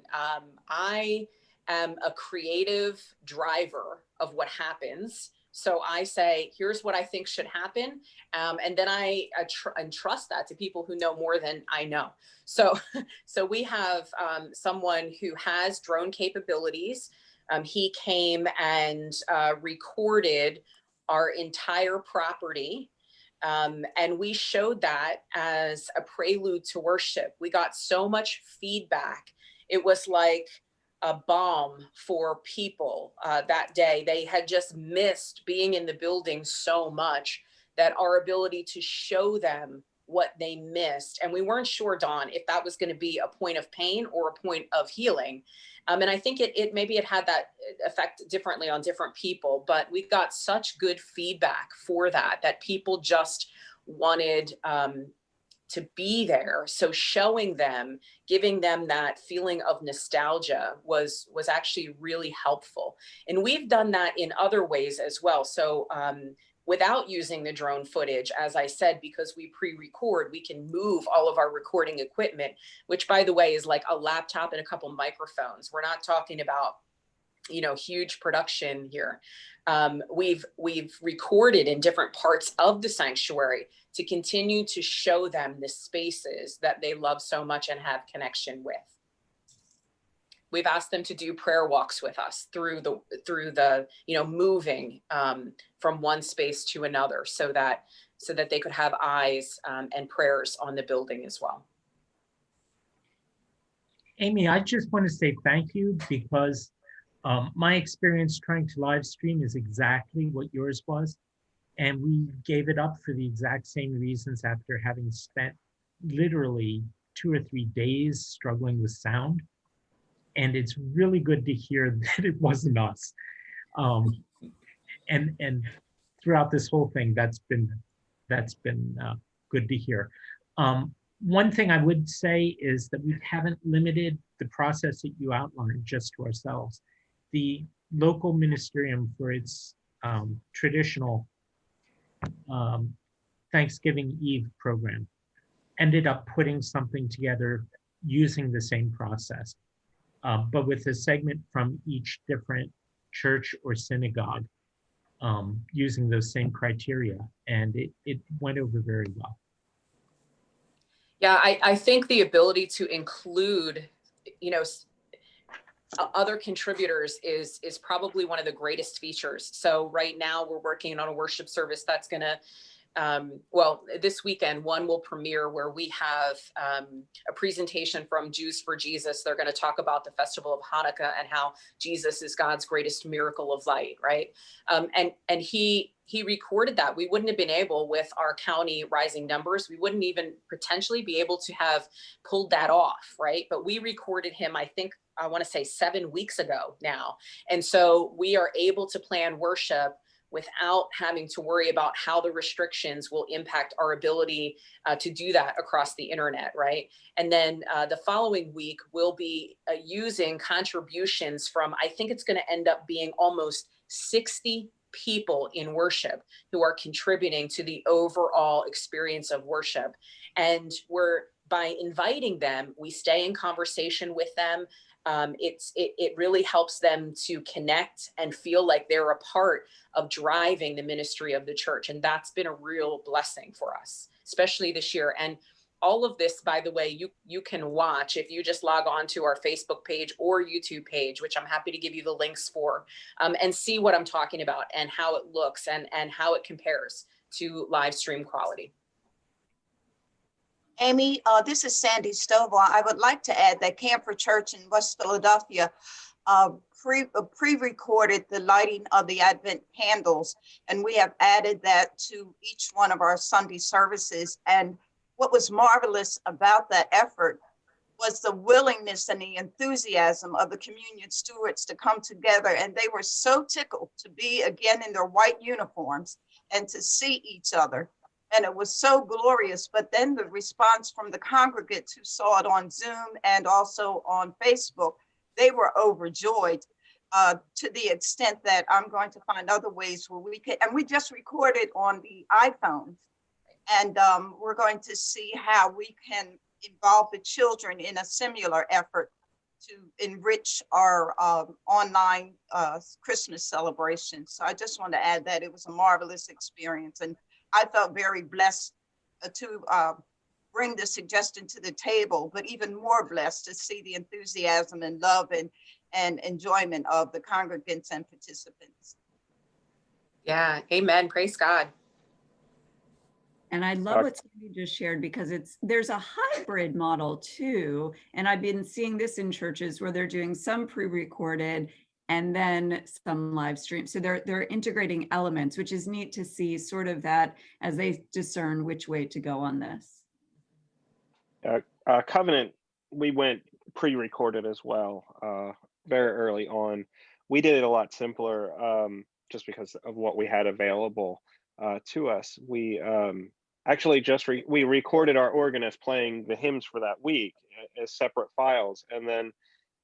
S8: I am a creative driver of what happens. So I say, here's what I think should happen. And then I entrust that to people who know more than I know. So we have someone who has drone capabilities. He came and recorded our entire property. And we showed that as a prelude to worship. We got so much feedback. It was like a balm for people that day. They had just missed being in the building so much that our ability to show them what they missed. And we weren't sure, Dawn, if that was going to be a point of pain or a point of healing. And I think it maybe it had that effect differently on different people, but we got such good feedback for that people just wanted to be there. So showing them, giving them that feeling of nostalgia was actually really helpful. And we've done that in other ways as well. So without using the drone footage, as I said, because we pre-record, we can move all of our recording equipment, which by the way, is like a laptop and a couple microphones. We're not talking about, huge production here. We've recorded in different parts of the sanctuary to continue to show them the spaces that they love so much and have connection with. We've asked them to do prayer walks with us through the moving from one space to another, so that they could have eyes and prayers on the building as well.
S9: Amy, I just want to say thank you, because my experience trying to live stream is exactly what yours was. And we gave it up for the exact same reasons after having spent literally 2 or 3 days struggling with sound. And it's really good to hear that it wasn't us. And throughout this whole thing, that's been good to hear. One thing I would say is that we haven't limited the process that you outlined just to ourselves. The local ministerium, for its traditional Thanksgiving Eve program, ended up putting something together using the same process, but with a segment from each different church or synagogue, using those same criteria, and it went over very well.
S8: Yeah, I think the ability to include, other contributors is probably one of the greatest features. So right now we're working on a worship service that's going to, this weekend, one will premiere where we have a presentation from Jews for Jesus. They're going to talk about the festival of Hanukkah and how Jesus is God's greatest miracle of light, right? And he recorded that. We wouldn't have been able, with our county rising numbers, we wouldn't even potentially be able to have pulled that off, right? But we recorded him, I want to say 7 weeks ago now. And so we are able to plan worship without having to worry about how the restrictions will impact our ability to do that across the internet, right? And then the following week, we'll be using contributions from, I think it's going to end up being almost 60 people in worship who are contributing to the overall experience of worship. And by inviting them, we stay in conversation with them. It really helps them to connect and feel like they're a part of driving the ministry of the church. And that's been a real blessing for us, especially this year. And all of this, by the way, you can watch if you just log on to our Facebook page or YouTube page, which I'm happy to give you the links for, and see what I'm talking about and how it looks and how it compares to live stream quality.
S10: Amy, this is Sandy Stovall. I would like to add that Camper Church in West Philadelphia pre-recorded the lighting of the Advent candles, and we have added that to each one of our Sunday services. And what was marvelous about that effort was the willingness and the enthusiasm of the communion stewards to come together. And they were so tickled to be again in their white uniforms and to see each other. And it was so glorious. But then the response from the congregants who saw it on Zoom and also on Facebook, they were overjoyed to the extent that I'm going to find other ways where we can, and we just recorded on the iPhones. And we're going to see how we can involve the children in a similar effort to enrich our online Christmas celebration. So I just want to add that it was a marvelous experience. And I felt very blessed to bring the suggestion to the table, but even more blessed to see the enthusiasm and love and enjoyment of the congregants and participants.
S8: Yeah, amen. Praise God.
S1: And I love what Sandy just shared, because there's a hybrid model too. And I've been seeing this in churches where they're doing some pre-recorded and then some live stream. So they're integrating elements, which is neat to see sort of that as they discern which way to go on this.
S3: Covenant, we went pre-recorded as well, very early on. We did it a lot simpler just because of what we had available to us. We actually we recorded our organist playing the hymns for that week as separate files, and then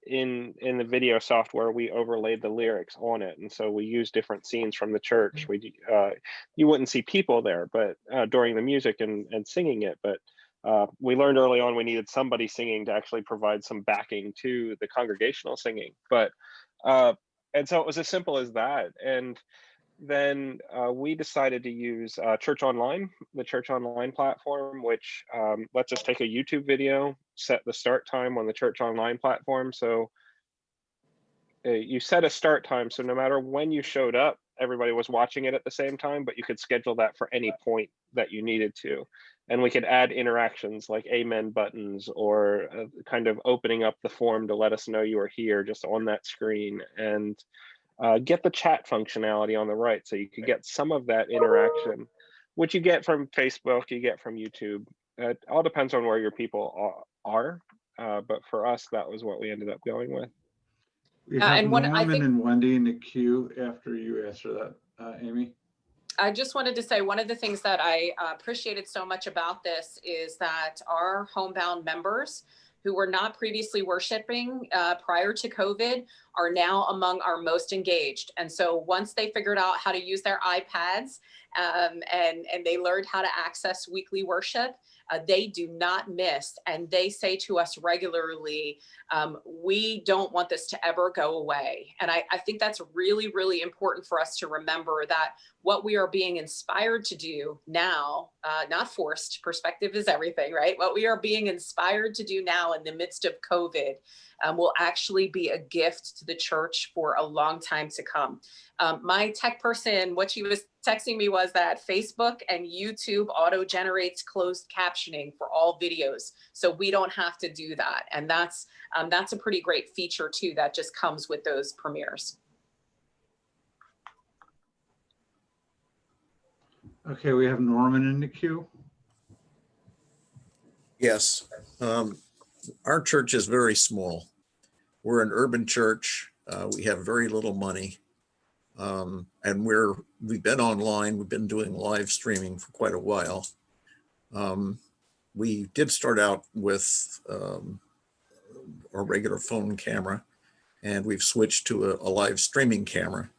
S3: in the video software we overlaid the lyrics on it. And so we used different scenes from the church. We you wouldn't see people there, but during the music and singing it, but we learned early on we needed somebody singing to actually provide some backing to the congregational singing. But and so it was as simple as that. And then we decided to use Church Online, the Church Online platform, which lets us take a YouTube video, set the start time on the Church Online platform. So you set a start time, so no matter when you showed up, everybody was watching it at the same time, but you could schedule that for any point that you needed to. And we could add interactions like amen buttons, or kind of opening up the form to let us know you were here just on that screen, and get the chat functionality on the right, so you could get some of that interaction, which you get from Facebook, you get from YouTube. It all depends on where your people are, but for us, that was what we ended up going with.
S5: We have
S8: and one,
S5: Norman and Wendy in the queue after you answer that, Amy.
S8: I just wanted to say one of the things that I appreciated so much about this is that our homebound members who were not previously worshiping prior to COVID are now among our most engaged. And so once they figured out how to use their iPads and they learned how to access weekly worship, they do not miss. And they say to us regularly, we don't want this to ever go away. And I think that's really, really important for us to remember, that what we are being inspired to do now, not forced, perspective is everything, right? What we are being inspired to do now in the midst of COVID will actually be a gift to the church for a long time to come. My tech person, what she was texting me was that Facebook and YouTube auto generates closed captioning for all videos. So we don't have to do that. And that's a pretty great feature too, that just comes with those premieres.
S5: Okay, we have Norman in the queue.
S11: Yes, our church is very small. We're an urban church. We have very little money. And we've been online. We've been doing live streaming for quite a while. We did start out with a regular phone camera, and we've switched to a live streaming camera.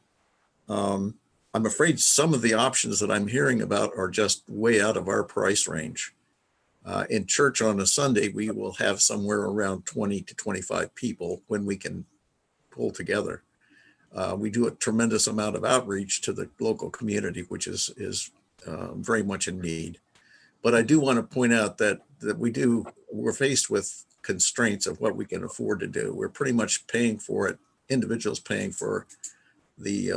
S11: I'm afraid some of the options that I'm hearing about are just way out of our price range. In church on a Sunday, we will have somewhere around 20 to 25 people when we can pull together. We do a tremendous amount of outreach to the local community, which is very much in need. But I do want to point out that we're faced with constraints of what we can afford to do. We're pretty much paying for it, individuals paying for the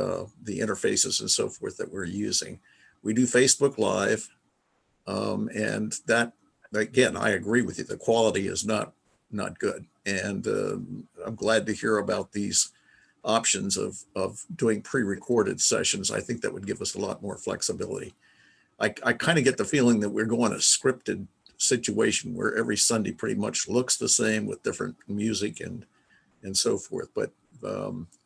S11: interfaces and so forth that we're using. We do Facebook Live, and that, again, I agree with you. The quality is not good, and I'm glad to hear about these options of doing pre-recorded sessions. I think that would give us a lot more flexibility. I kind of get the feeling that we're going a scripted situation where every Sunday pretty much looks the same with different music and so forth. But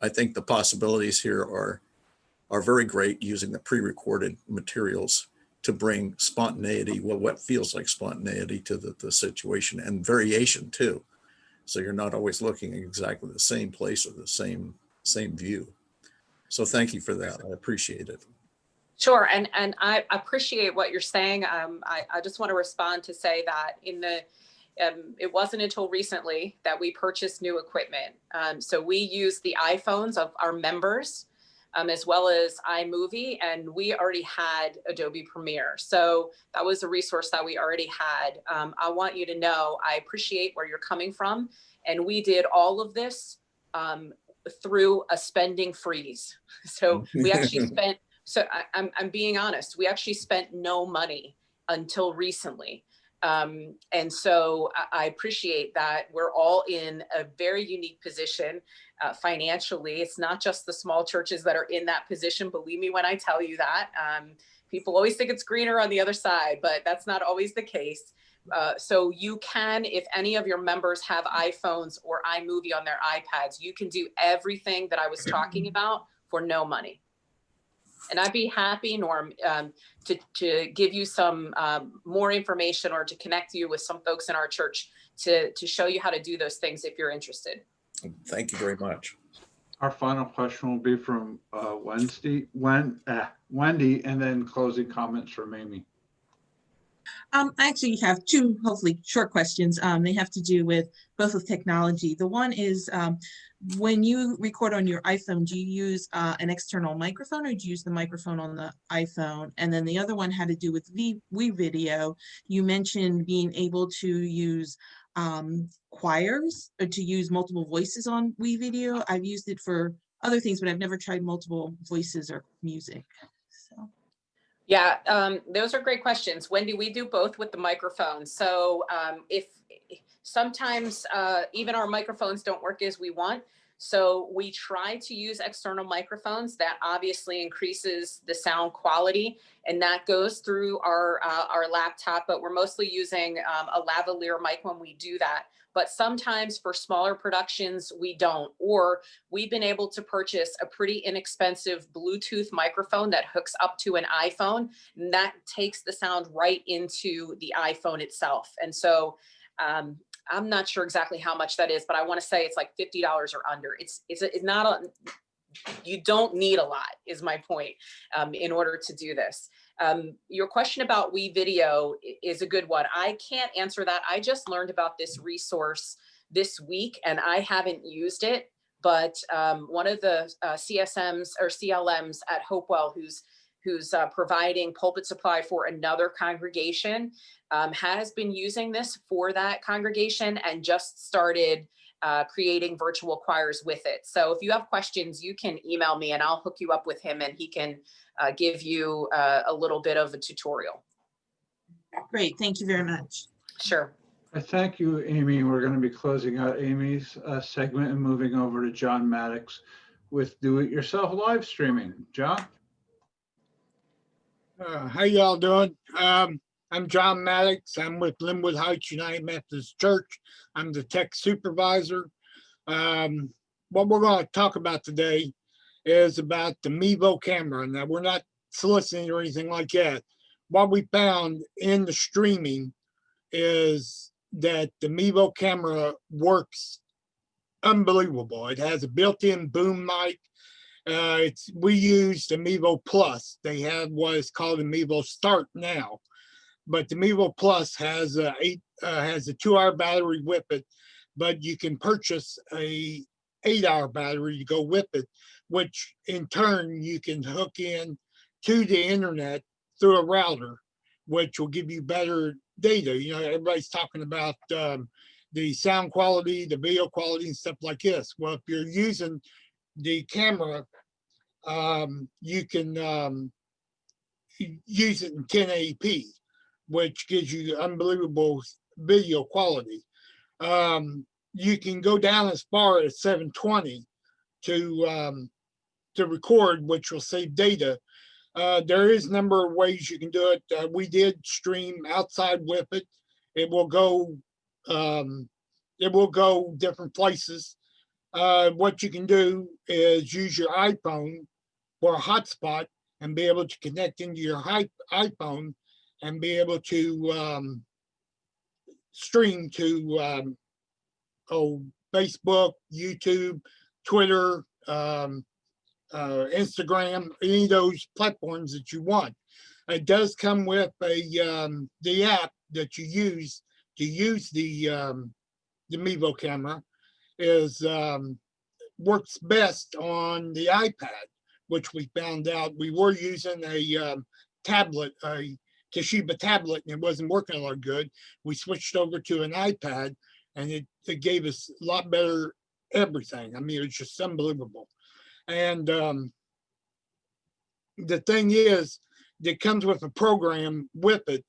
S11: I think the possibilities here are very great using the pre-recorded materials to bring spontaneity, well, what feels like spontaneity to the situation, and variation too. So you're not always looking at exactly the same place or the same view. So thank you for that. I appreciate it.
S8: Sure, and I appreciate what you're saying. I just want to respond to say that it wasn't until recently that we purchased new equipment. So we use the iPhones of our members, as well as iMovie, and we already had Adobe Premiere. So that was a resource that we already had. I want you to know, I appreciate where you're coming from. And we did all of this through a spending freeze. So we actually spent, I'm being honest, we actually spent no money until recently. And so I appreciate that we're all in a very unique position financially. It's not just the small churches that are in that position. Believe me when I tell you that. People always think it's greener on the other side, but that's not always the case. So you can, if any of your members have iPhones or iMovie on their iPads, you can do everything that I was talking about for no money. And I'd be happy, Norm, to give you some more information or to connect you with some folks in our church to show you how to do those things if you're interested.
S11: Thank you very much.
S5: Our final question will be from Wendy, and then closing comments from Amy.
S12: I actually have two, hopefully short questions. They have to do with both with technology. The one is when you record on your iPhone, do you use an external microphone or do you use the microphone on the iPhone? And then the other one had to do with WeVideo. You mentioned being able to use choirs or to use multiple voices on WeVideo. I've used it for other things, but I've never tried multiple voices or music. So.
S8: Yeah, those are great questions. Wendy, we do both with the microphone. So if sometimes even our microphones don't work as we want. So we try to use external microphones. That obviously increases the sound quality, and that goes through our laptop, but we're mostly using a lavalier mic when we do that. But sometimes for smaller productions, we don't, or we've been able to purchase a pretty inexpensive Bluetooth microphone that hooks up to an iPhone, and that takes the sound right into the iPhone itself. And so I'm not sure exactly how much that is, but I want to say it's like $50 or under. It's not you don't need a lot, is my point, in order to do this. Your question about WeVideo is a good one. I can't answer that. I just learned about this resource this week and I haven't used it, but one of the CSMs or CLMs at Hopewell, who's providing pulpit supply for another congregation, has been using this for that congregation and just started creating virtual choirs with it. So if you have questions, you can email me and I'll hook you up with him and he can give you a little bit of a tutorial.
S12: Great, thank you very much.
S8: Sure.
S5: Thank you, Amy. We're going to be closing out Amy's segment and moving over to John Maddox with Do-It-Yourself live streaming. John?
S2: How y'all doing? I'm John Maddox. I'm with Linwood Heights United Methodist Church. I'm the tech supervisor. What we're going to talk about today is about the Mevo camera. Now, we're not soliciting or anything like that. What we found in the streaming is that the Mevo camera works unbelievable. It has a built-in boom mic. We use the Mevo Plus. They have what is called the Mevo Start now, but the Mevo Plus has a 2-hour battery with it, but you can purchase a 8-hour battery to go with it, which in turn you can hook in to the internet through a router, which will give you better data. You know, everybody's talking about the sound quality, the video quality, and stuff like this. Well, if you're using the camera, you can use it in 1080p, which gives you unbelievable video quality. You can go down as far as 720 to record, which will save data. There is a number of ways you can do it. We did stream outside with it, It will go different places. What you can do is use your iPhone for a hotspot and be able to connect into your iPhone and be able to stream to Facebook, YouTube, Twitter, Instagram, any of those platforms that you want. It does come with the app that you use to use the Mevo camera is works best on the iPad, which we found out we were using a tablet, a Toshiba tablet, and it wasn't working a lot good. We switched over to an iPad, and it gave us a lot better everything. I mean, it's just unbelievable. And the thing is, it comes with a program with it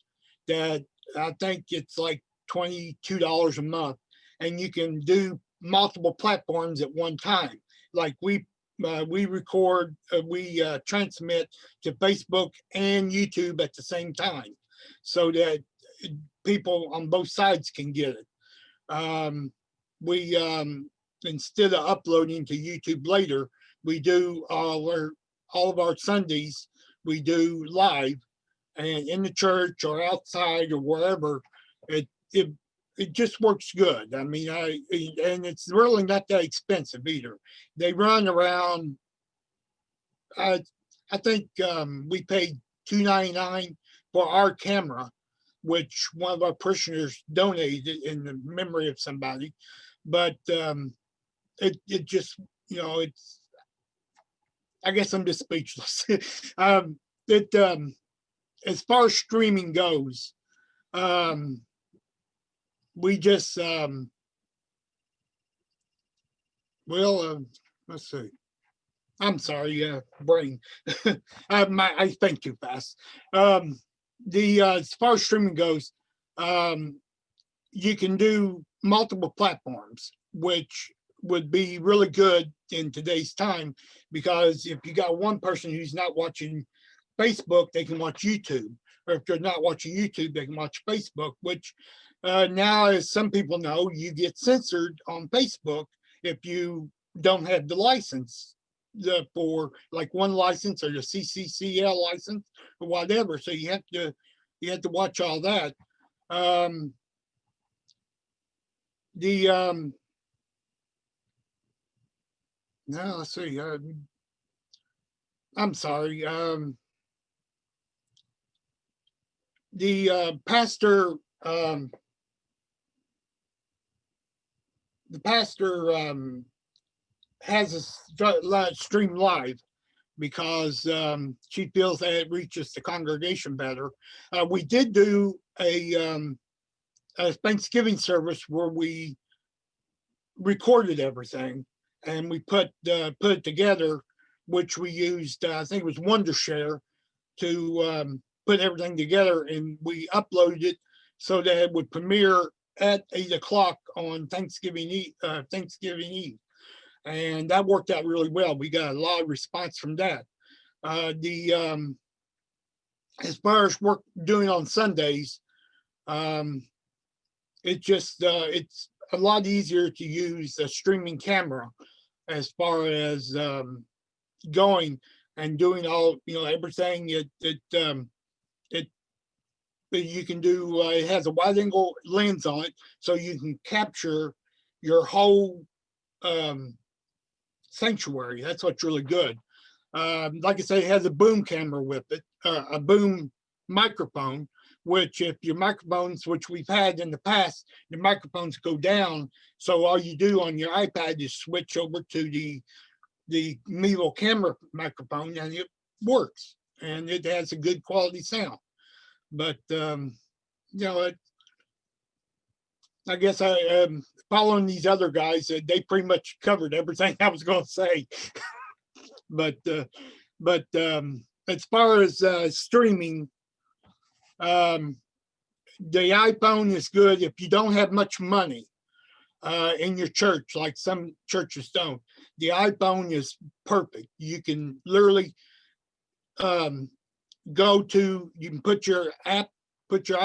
S2: that I think it's like $22 a month, and you can do multiple platforms at one time. Like we record, we transmit to Facebook and YouTube at the same time, so that people on both sides can get it. We instead of uploading to YouTube later, we do all of our Sundays, we do live, and in the church or outside or wherever. It just works good. I mean, and it's really not that expensive either. They run around, I think we paid $2.99 for our camera, which one of our parishioners donated in the memory of somebody. But it just, you know, it's, I guess I'm just speechless. As far as streaming goes, we just, let's see. I'm sorry, brain. I think too fast. As far as streaming goes, you can do multiple platforms, which would be really good in today's time, because if you got one person who's not watching Facebook, they can watch YouTube. Or if they're not watching YouTube, they can watch Facebook, which now, as some people know, you get censored on Facebook if you don't have the license for like one license or the CCCL license or whatever. So you have to watch all that. No, let's see. I'm sorry. The pastor has a stream live because she feels that it reaches the congregation better. We did do a Thanksgiving service where we recorded everything and we put it together, which we used, I think it was Wondershare, to put everything together, and we uploaded it so that it would premiere at 8 o'clock on Thanksgiving Eve. And that worked out really well. We got a lot of response from that. As far as work doing on Sundays, it's a lot easier to use a streaming camera as far as going and doing all, everything you can do. It has a wide angle lens on it, so you can capture your whole sanctuary. That's what's really good. Like I say, it has a boom camera with it, a boom microphone, which if your microphones, which we've had in the past, your microphones go down. So all you do on your iPad is switch over to the Mevo camera microphone, and it works, and it has a good quality sound. But I guess following these other guys, they pretty much covered everything I was going to say. but as far as streaming, the iPhone is good if you don't have much money in your church, like some churches don't. The iPhone is perfect. You can literally you can put your app, put your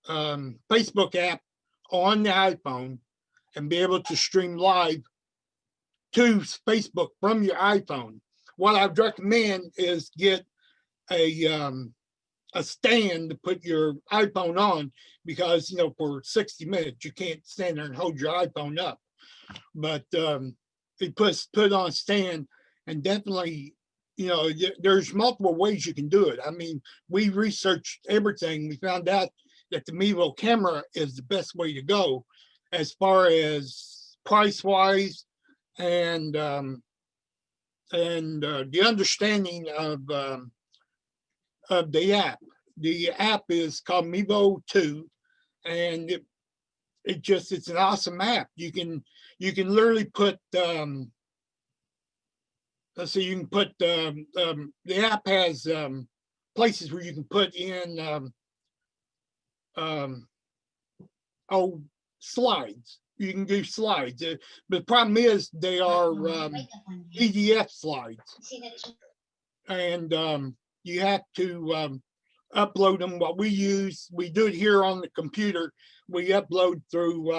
S2: Facebook app on the iPhone and be able to stream live to Facebook from your iPhone. What I'd recommend is get a stand to put your iPhone on, because, you know, for 60 minutes, you can't stand there and hold your iPhone up. But it put on a stand, and definitely, you know, there's multiple ways you can do it. I mean, we researched everything. We found out that the Mevo camera is the best way to go as far as price wise and the understanding of the app. The app is called Mevo 2, and it's an awesome app. You can literally put let's see, you can put the app has places where you can put in slides. You can do slides. But the problem is they are PDF slides, and you have to upload them. What we do it here on the computer. We upload through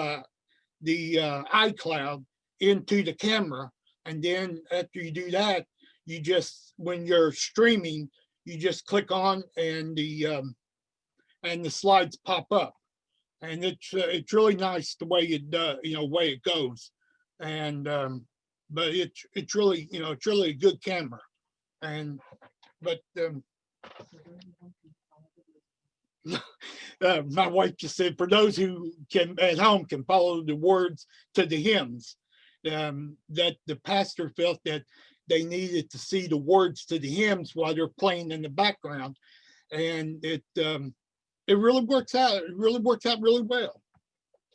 S2: the iCloud into the camera, and then after you do that, you just, when you're streaming, you just click on and the slides pop up, and it's really nice the way it way it goes, and but it's really, you know, it's really a good camera, and but my wife just said, for those who can at home can follow the words to the hymns, that the pastor felt that they needed to see the words to the hymns while they're playing in the background, and it really works out. It really works out really well.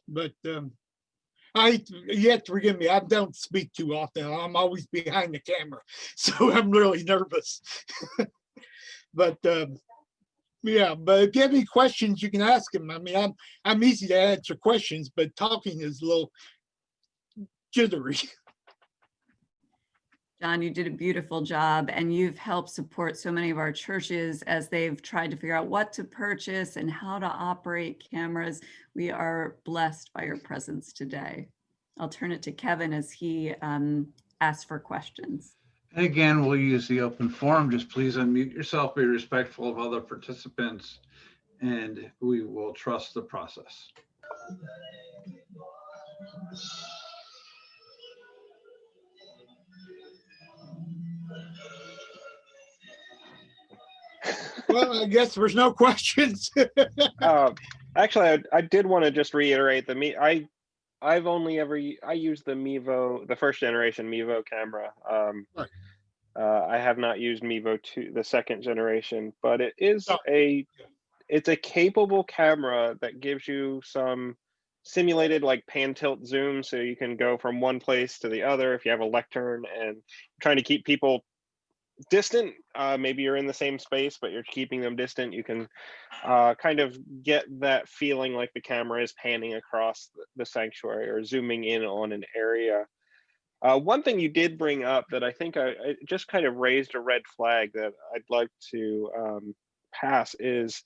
S2: But you have to forgive me. I don't speak too often. I'm always behind the camera, so I'm really nervous. But yeah, but if you have any questions, you can ask him. I mean, I'm easy to answer questions, but talking is a little jittery.
S1: John, you did a beautiful job, and you've helped support so many of our churches as they've tried to figure out what to purchase and how to operate cameras. We are blessed by your presence today. I'll turn it to Kevin as he asks for questions.
S5: And again, we'll use the open forum. Just please unmute yourself, be respectful of other participants, and we will trust the process.
S2: Well, I guess there's no questions.
S3: Actually, I did want to just reiterate I've only ever used the Mevo, the first generation Mevo camera.
S2: Right.
S3: I have not used Mevo 2, the second generation, but it is it's a capable camera that gives you some simulated like pan tilt zoom, so you can go from one place to the other if you have a lectern and trying to keep people distant. Maybe you're in the same space, but you're keeping them distant. You can kind of get that feeling like the camera is panning across the sanctuary or zooming in on an area. One thing you did bring up that I think I just kind of raised a red flag that I'd like to pass is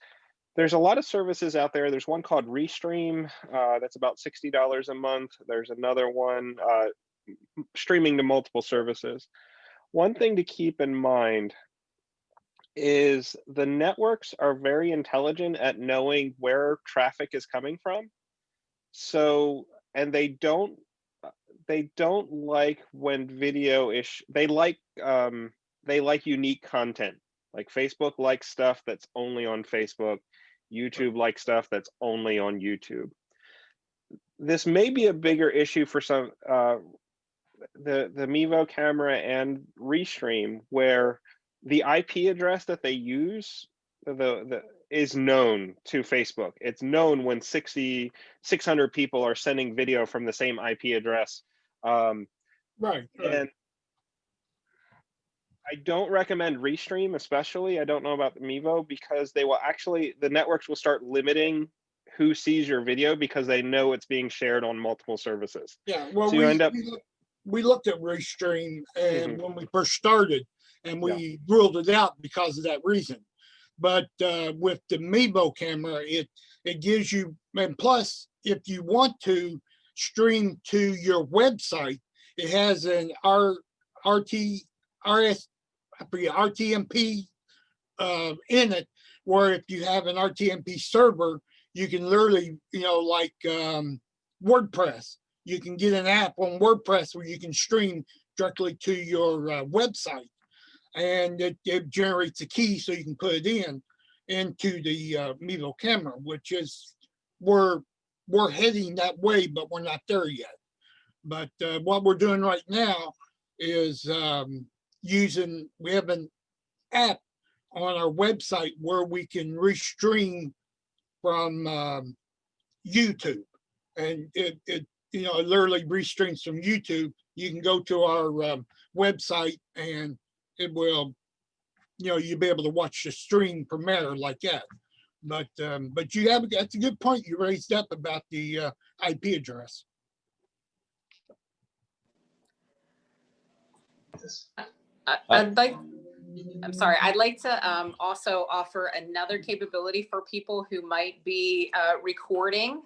S3: there's a lot of services out there. There's one called Restream that's about $60 a month. There's another one streaming to multiple services. One thing to keep in mind is the networks are very intelligent at knowing where traffic is coming from. So, and they don't like when video is, they like unique content. Like Facebook likes stuff that's only on Facebook. YouTube likes stuff that's only on YouTube. This may be a bigger issue for some, the Mevo camera and Restream, where the IP address that they use is known to Facebook. It's known when 600 people are sending video from the same IP address.
S2: Right.
S3: And I don't recommend Restream, especially. I don't know about the Mevo, because they will actually, the networks will start limiting who sees your video because they know it's being shared on multiple services.
S2: Yeah, well,
S3: so you end up,
S2: we looked at Restream and when we first started, and we ruled it out because of that reason. But with the Mevo camera, it gives you, and plus, if you want to stream to your website, it has an RTMP in it, where if you have an RTMP server, you can literally, like WordPress, you can get an app on WordPress where you can stream directly to your website, and it generates a key so you can put it into the Mevo camera, which is we're heading that way, but we're not there yet. But what we're doing right now is we have an app on our website where we can restream from YouTube, and it literally restreams from YouTube. You can go to our website, and it will, you'll be able to watch the stream from there like that. But that's a good point you raised up about the IP address.
S8: I'd like to also offer another capability for people who might be recording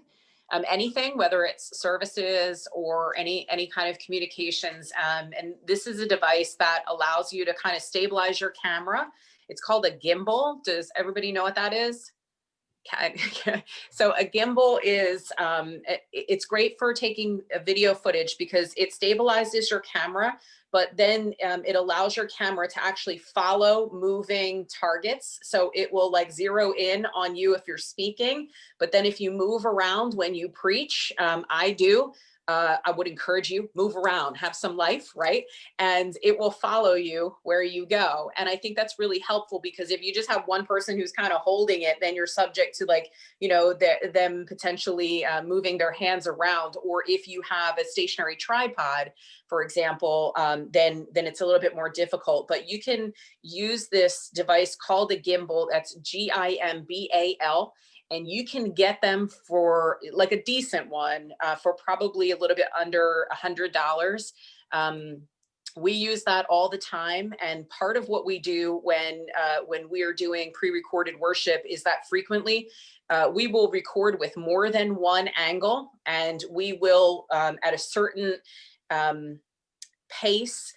S8: anything, whether it's services or any kind of communications. And this is a device that allows you to kind of stabilize your camera. It's called a gimbal. Does everybody know what that is? So a gimbal is, it's great for taking video footage because it stabilizes your camera, but then it allows your camera to actually follow moving targets. So it will like zero in on you if you're speaking, but then if you move around when you preach, I would encourage you, move around, have some life, right? And it will follow you where you go. And I think that's really helpful because if you just have one person who's kind of holding it, then you're subject to them potentially moving their hands around. Or if you have a stationary tripod, for example, then it's a little bit more difficult. But you can use this device called a gimbal, that's GIMBAL. And you can get them for like a decent one for probably a little bit under $100. We use that all the time. And part of what we do when we are doing pre-recorded worship is that frequently we will record with more than one angle, and we will at a certain pace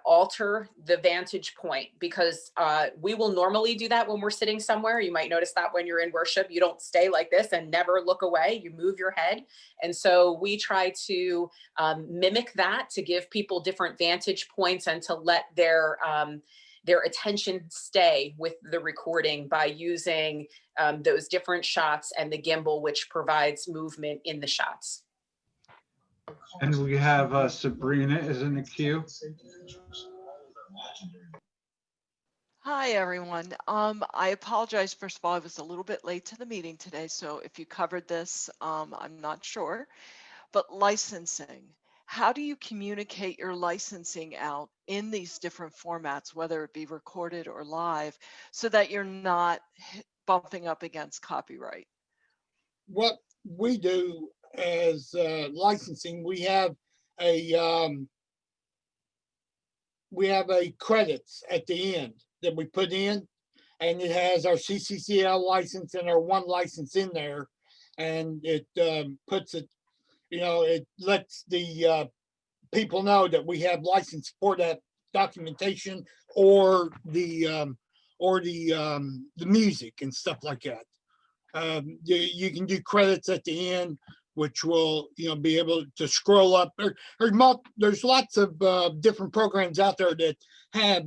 S8: alter the vantage point, because we will normally do that when we're sitting somewhere. You might notice that when you're in worship, you don't stay like this and never look away, you move your head. And so we try to mimic that, to give people different vantage points and to let their attention stay with the recording by using those different shots and the gimbal, which provides movement in the shots.
S5: And we have Sabrina is in the queue.
S13: Hi, everyone. I apologize. First of all, I was a little bit late to the meeting today, so if you covered this, I'm not sure. But licensing, how do you communicate your licensing out in these different formats, whether it be recorded or live, so that you're not bumping up against copyright?
S2: What we do as licensing, we have a credits at the end that we put in, and it has our CCCL license and our one license in there, and it puts it, it lets the people know that we have license for that documentation or the music and stuff like that. You can do credits at the end, which will be able to scroll up. There's lots of different programs out there that have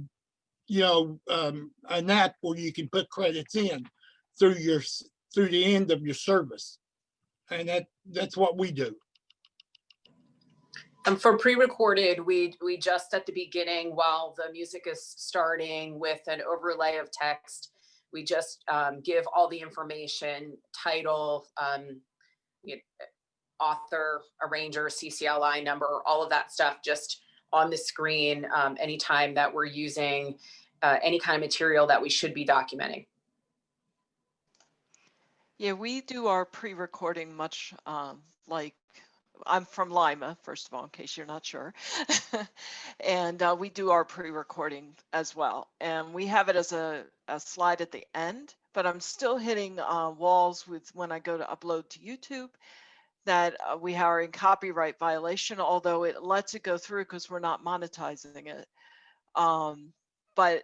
S2: an app where you can put credits in through the end of your service, and that's what we do.
S8: For pre-recorded, we just at the beginning, while the music is starting with an overlay of text, we just give all the information, title, author, arranger, CCLI number, all of that stuff just on the screen anytime that we're using any kind of material that we should be documenting.
S13: Yeah, we do our pre-recording much like, I'm from Lima, first of all, in case you're not sure. And we do our pre-recording as well. And we have it as a slide at the end, but I'm still hitting walls with when I go to upload to YouTube that we are in copyright violation, although it lets it go through because we're not monetizing it. But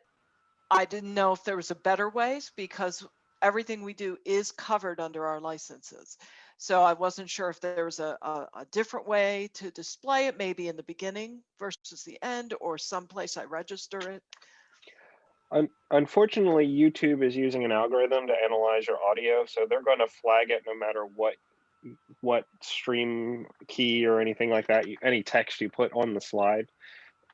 S13: I didn't know if there was a better ways because everything we do is covered under our licenses. So I wasn't sure if there was a different way to display it, maybe in the beginning versus the end, or someplace I register it.
S3: Unfortunately, YouTube is using an algorithm to analyze your audio, so they're going to flag it no matter what stream key or anything like that, any text you put on the slide.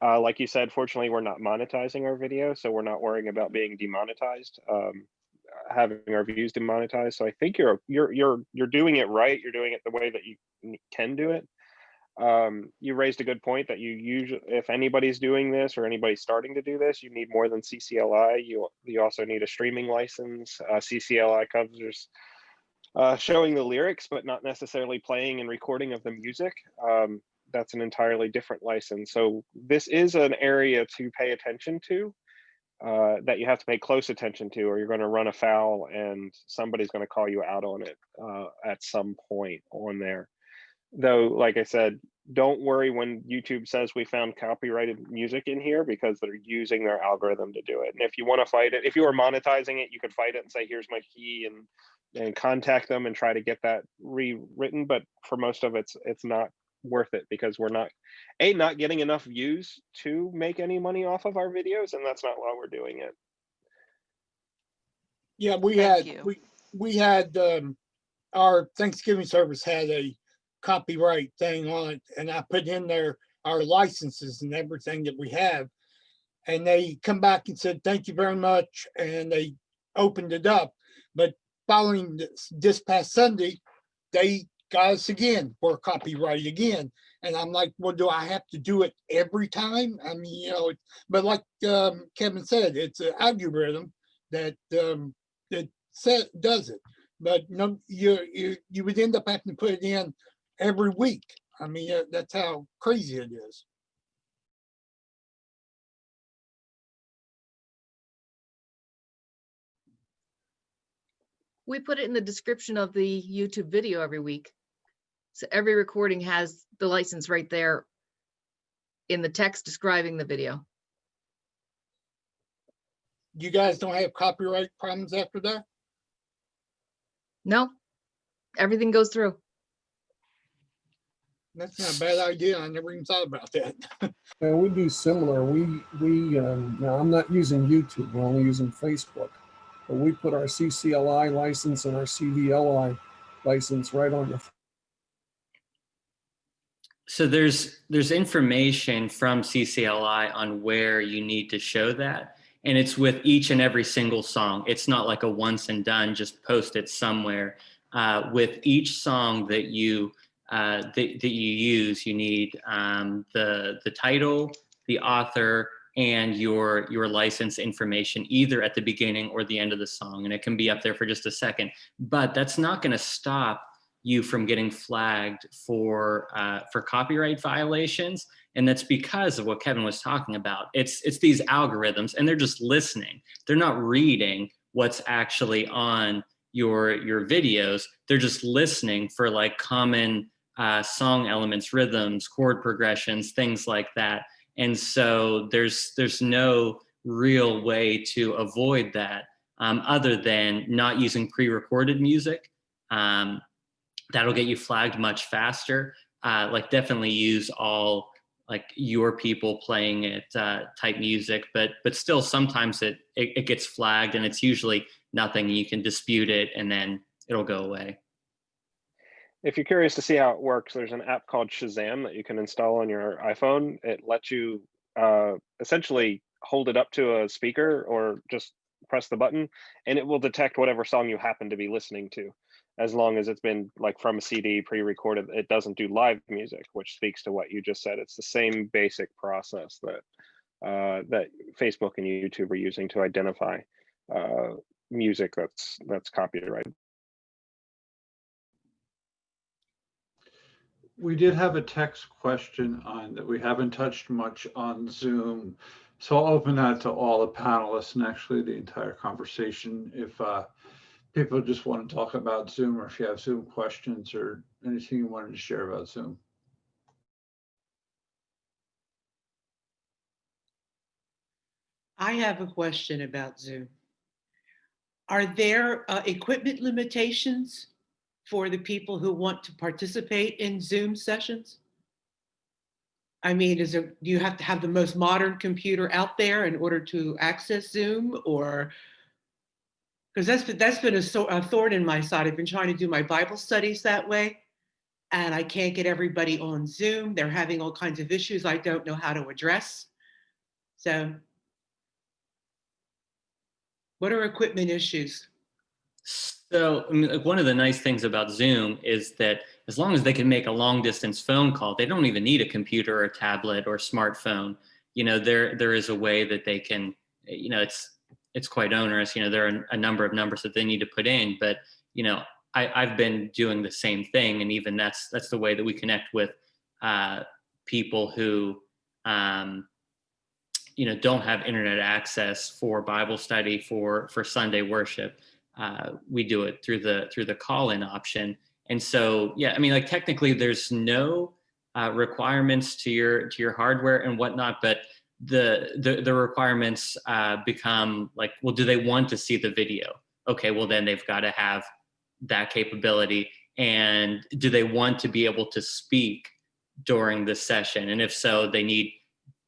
S3: Like you said, fortunately, we're not monetizing our video, so we're not worrying about being demonetized, having our views demonetized. So I think you're doing it right. You're doing it the way that you can do it. You raised a good point that you usually, if anybody's doing this or anybody's starting to do this, you need more than CCLI. You also need a streaming license. CCLI covers showing the lyrics, but not necessarily playing and recording of the music. That's an entirely different license. So this is an area to pay attention to, that you have to pay close attention to, or you're going to run afoul and somebody's going to call you out on it at some point on there. Though, like I said, don't worry when YouTube says we found copyrighted music in here, because they're using their algorithm to do it. And if you want to fight it, if you are monetizing it, you could fight it and say, here's my key, and contact them and try to get that rewritten. But for most of it's not worth it, because we're not getting enough views to make any money off of our videos, and that's not why we're doing it.
S2: Yeah, we had our Thanksgiving service had a copyright thing on it, and I put in there our licenses and everything that we have, and they come back and said thank you very much, and they opened it up. But following this past Sunday, they got us again for copyright again, and I'm like, well, do I have to do it every time? I mean, you know, but like Kevin said, it's an algorithm that does it. But no, you would end up having to put it in every week. I mean, that's how crazy it is.
S14: We put it in the description of the YouTube video every week. So every recording has the license right there in the text describing the video.
S2: You guys don't have copyright problems after that?
S14: No, everything goes through.
S2: That's not a bad idea. I never even thought about that.
S6: And we do similar. Now I'm not using YouTube. We're only using Facebook. But we put our CCLI license and our CVLI license right on the.
S15: So there's information from CCLI on where you need to show that, and it's with each and every single song. It's not like a once and done, just post it somewhere. With each song that you use, you need the title, the author, and your license information, either at the beginning or the end of the song. And it can be up there for just a second, but that's not going to stop you from getting flagged for copyright violations. And that's because of what Kevin was talking about. It's these algorithms, and they're just listening. They're not reading what's actually on your videos. They're just listening for like common song elements, rhythms, chord progressions, things like that. And so there's no real way to avoid that other than not using pre-recorded music. That'll get you flagged much faster. Like definitely use all like your people playing it type music, but still sometimes it gets flagged, and it's usually nothing. You can dispute it and then it'll go away.
S3: If you're curious to see how it works, there's an app called Shazam that you can install on your iPhone. It lets you essentially hold it up to a speaker or just press the button, and it will detect whatever song you happen to be listening to, as long as it's been like from a CD pre-recorded. It doesn't do live music, which speaks to what you just said. It's the same basic process that that Facebook and YouTube are using to identify music that's copyrighted.
S5: We did have a text question on that we haven't touched much on Zoom. So I'll open that to all the panelists and actually the entire conversation. If people just want to talk about Zoom, or if you have Zoom questions or anything you wanted to share about Zoom.
S16: I have a question about Zoom. Are there equipment limitations for the people who want to participate in Zoom sessions? I mean, do you have to have the most modern computer out there in order to access Zoom, or because that's been a thorn in my side. I've been trying to do my Bible studies that way, and I can't get everybody on Zoom. They're having all kinds of issues I don't know how to address. So, what are equipment issues?
S15: So, I mean, like, one of the nice things about Zoom is that as long as they can make a long distance phone call, they don't even need a computer or a tablet or a smartphone. You know, there is a way that they can, you know, it's quite onerous. You know, there are a number of numbers that they need to put in, but, you know, I've been doing the same thing. And even that's the way that we connect with people who, you know, don't have internet access for Bible study, for Sunday worship. We do it through the call-in option. And so, yeah, I mean, like, technically there's no requirements to your hardware and whatnot, but the requirements become like, well, do they want to see the video? Okay, well, then they've got to have that capability. And do they want to be able to speak during the session? And if so, they need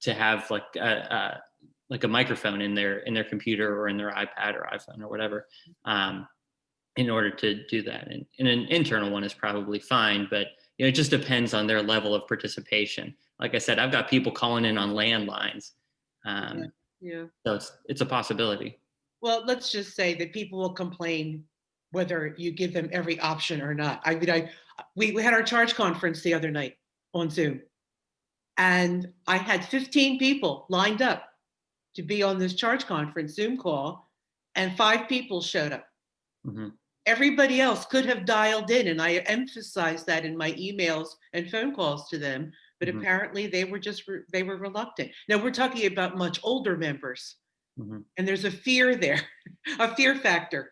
S15: to have like a microphone in their computer or in their iPad or iPhone or whatever, in order to do that. And an internal one is probably fine, but, you know, it just depends on their level of participation. Like I said, I've got people calling in on landlines.
S16: Yeah.
S15: So it's a possibility.
S16: Well, let's just say that people will complain whether you give them every option or not. I mean, we had our charge conference the other night on Zoom, and I had 15 people lined up to be on this charge conference Zoom call, and 5 people showed up.
S15: Mm-hmm.
S16: Everybody else could have dialed in, and I emphasized that in my emails and phone calls to them, but
S15: Mm-hmm.
S16: apparently they were reluctant. Now we're talking about much older members,
S15: Mm-hmm.
S16: and there's a fear there, a fear factor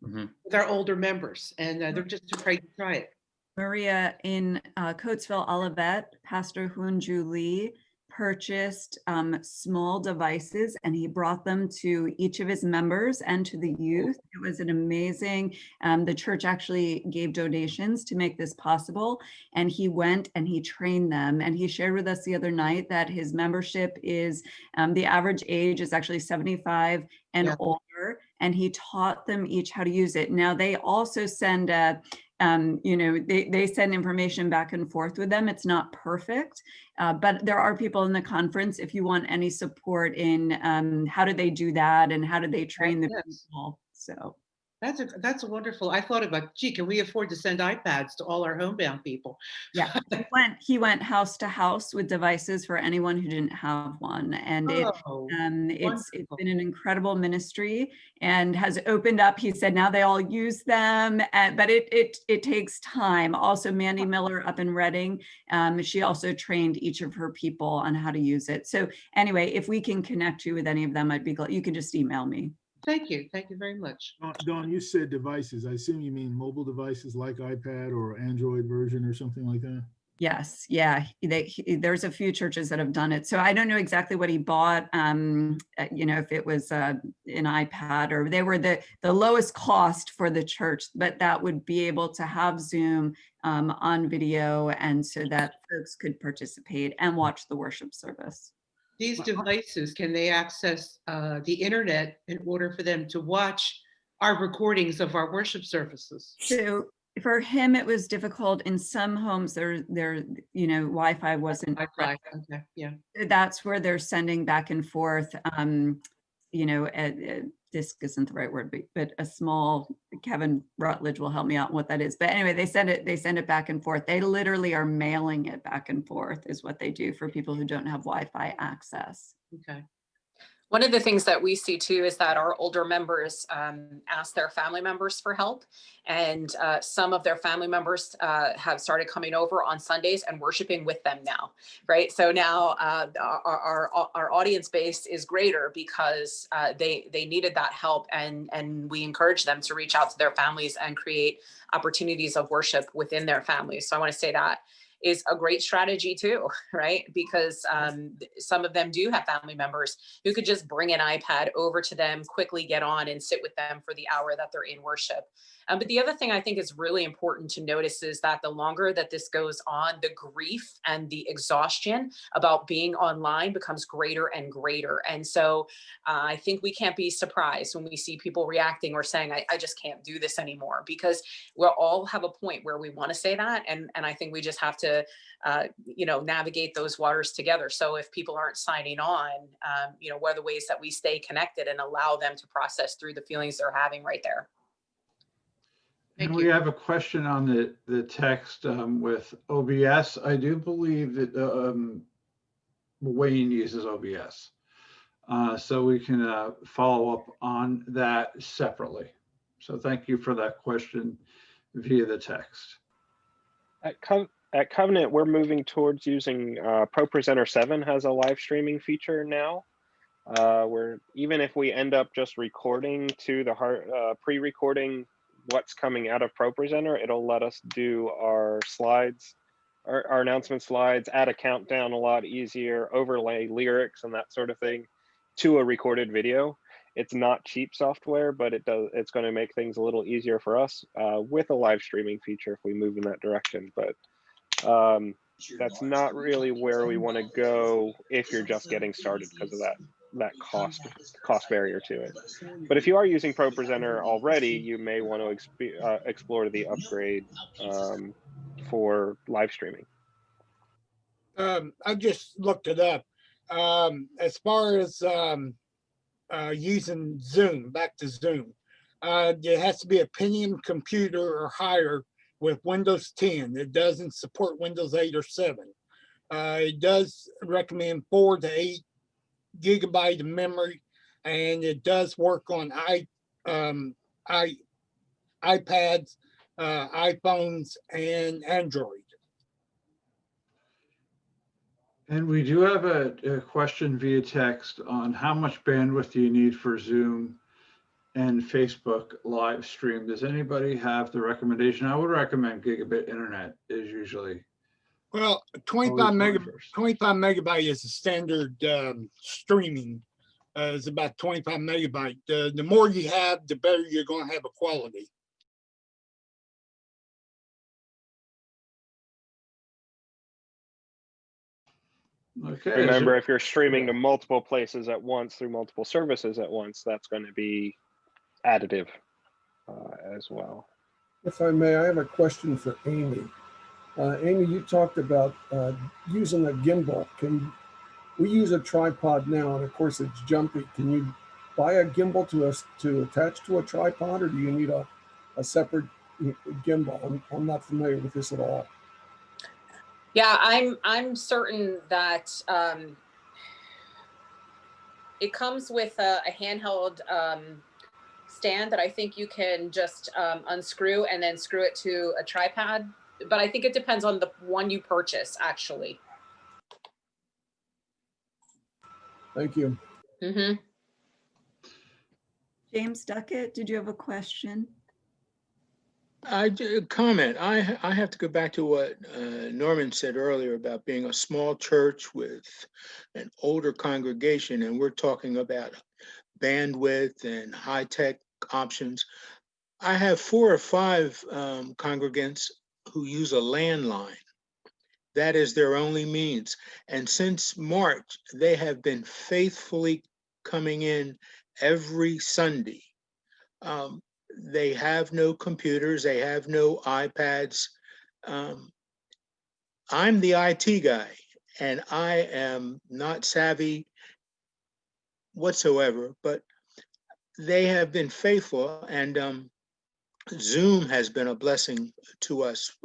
S15: Mm-hmm.
S16: with our older members, and they're just afraid to try it.
S1: Maria, in Coatesville, Olivet, Pastor Hunju Lee purchased small devices, and he brought them to each of his members and to the youth. It was an amazing, the church actually gave donations to make this possible, and he went and he trained them. And he shared with us the other night that his membership is, the average age is actually 75 and older, and he taught them each how to use it. Now, they also send you know, they send information back and forth with them. It's not perfect, but there are people in the conference if you want any support in how do they do that and how do they train the people. So
S16: that's wonderful. I thought about, gee, can we afford to send iPads to all our homebound people?
S1: Yeah, he went house to house with devices for anyone who didn't have one, and it's been an incredible ministry and has opened up. He said now they all use them, but it takes time. Also, Mandy Miller up in Reading, she also trained each of her people on how to use it. So anyway, if we can connect you with any of them, I'd be glad. You can just email me.
S16: Thank you very much.
S7: Dawn, you said devices. I assume you mean mobile devices like iPad or Android version or something like that?
S1: Yes, yeah, there's a few churches that have done it. So I don't know exactly what he bought, you know, if it was an iPad or they were the lowest cost for the church, but that would be able to have Zoom on video, and so that folks could participate and watch the worship service.
S16: These devices, can they access the internet in order for them to watch our recordings of our worship services?
S1: So for him, it was difficult. In some homes, there, you know, Wi-Fi wasn't.
S16: Wi-Fi, okay, yeah.
S1: That's where they're sending back and forth. You know, disk isn't the right word, but a small. Kevin Rutledge will help me out on what that is. But anyway, they send it back and forth. They literally are mailing it back and forth, is what they do for people who don't have Wi-Fi access.
S16: Okay.
S8: One of the things that we see too is that our older members ask their family members for help. And some of their family members have started coming over on Sundays and worshiping with them now, right? So now our audience base is greater because they needed that help, and we encourage them to reach out to their families and create opportunities of worship within their families. So I want to say that is a great strategy too, right? Because some of them do have family members who could just bring an iPad over to them, quickly get on and sit with them for the hour that they're in worship. But the other thing I think is really important to notice is that the longer that this goes on, the grief and the exhaustion about being online becomes greater and greater. And so I think we can't be surprised when we see people reacting or saying, I just can't do this anymore, because we'll all have a point where we want to say that. And I think we just have to, navigate those waters together. So if people aren't signing on, what are the ways that we stay connected and allow them to process through the feelings they're having right there?
S5: And we have a question on the text with OBS. I do believe that Wayne uses OBS. So we can follow up on that separately. So thank you for that question via the text.
S3: At Covenant, we're moving towards using ProPresenter 7 has a live streaming feature now. Where even if we end up just recording to the pre-recording what's coming out of ProPresenter, it'll let us do our slides, our announcement slides, add a countdown a lot easier, overlay lyrics and that sort of thing to a recorded video. It's not cheap software, but it's going to make things a little easier for us with a live streaming feature if we move in that direction. But that's not really where we want to go if you're just getting started, because of that cost barrier to it. But if you are using ProPresenter already, you may want to explore the upgrade for live streaming.
S2: I just looked it up. As far as using Zoom, back to Zoom, it has to be a Pentium computer or higher with Windows 10. It doesn't support Windows 8 or 7. It does recommend 4 to 8 gigabyte of memory, and it does work on iPads, iPhones, and Android.
S5: And we do have a question via text on how much bandwidth do you need for Zoom and Facebook live stream. Does anybody have the recommendation? I would recommend gigabit internet is usually.
S2: Well, 25 megabyte is the standard streaming. Is about 25 megabyte. The more you have, the better you're going to have a quality.
S5: Okay.
S3: Remember, if you're streaming to multiple places at once through multiple services at once, that's going to be additive as well.
S6: If I may, I have a question for Amy. Amy, you talked about using a gimbal. We use a tripod now, and of course it's jumpy. Can you buy a gimbal to attach to a tripod, or do you need a separate gimbal? I'm not familiar with this at all.
S8: Yeah, I'm certain that it comes with a handheld stand that I think you can just unscrew and then screw it to a tripod. But I think it depends on the one you purchase, actually.
S6: Thank you.
S8: Mm-hmm.
S1: James Duckett, did you have a question?
S17: I comment. I have to go back to what Norman said earlier about being a small church with an older congregation, and we're talking about bandwidth and high-tech options. I have 4 or 5 congregants who use a landline. That is their only means. And since March, they have been faithfully coming in every Sunday. They have no computers, they have no iPads. I'm the IT guy, and I am not savvy whatsoever, but they have been faithful, and Zoom has been a blessing to us.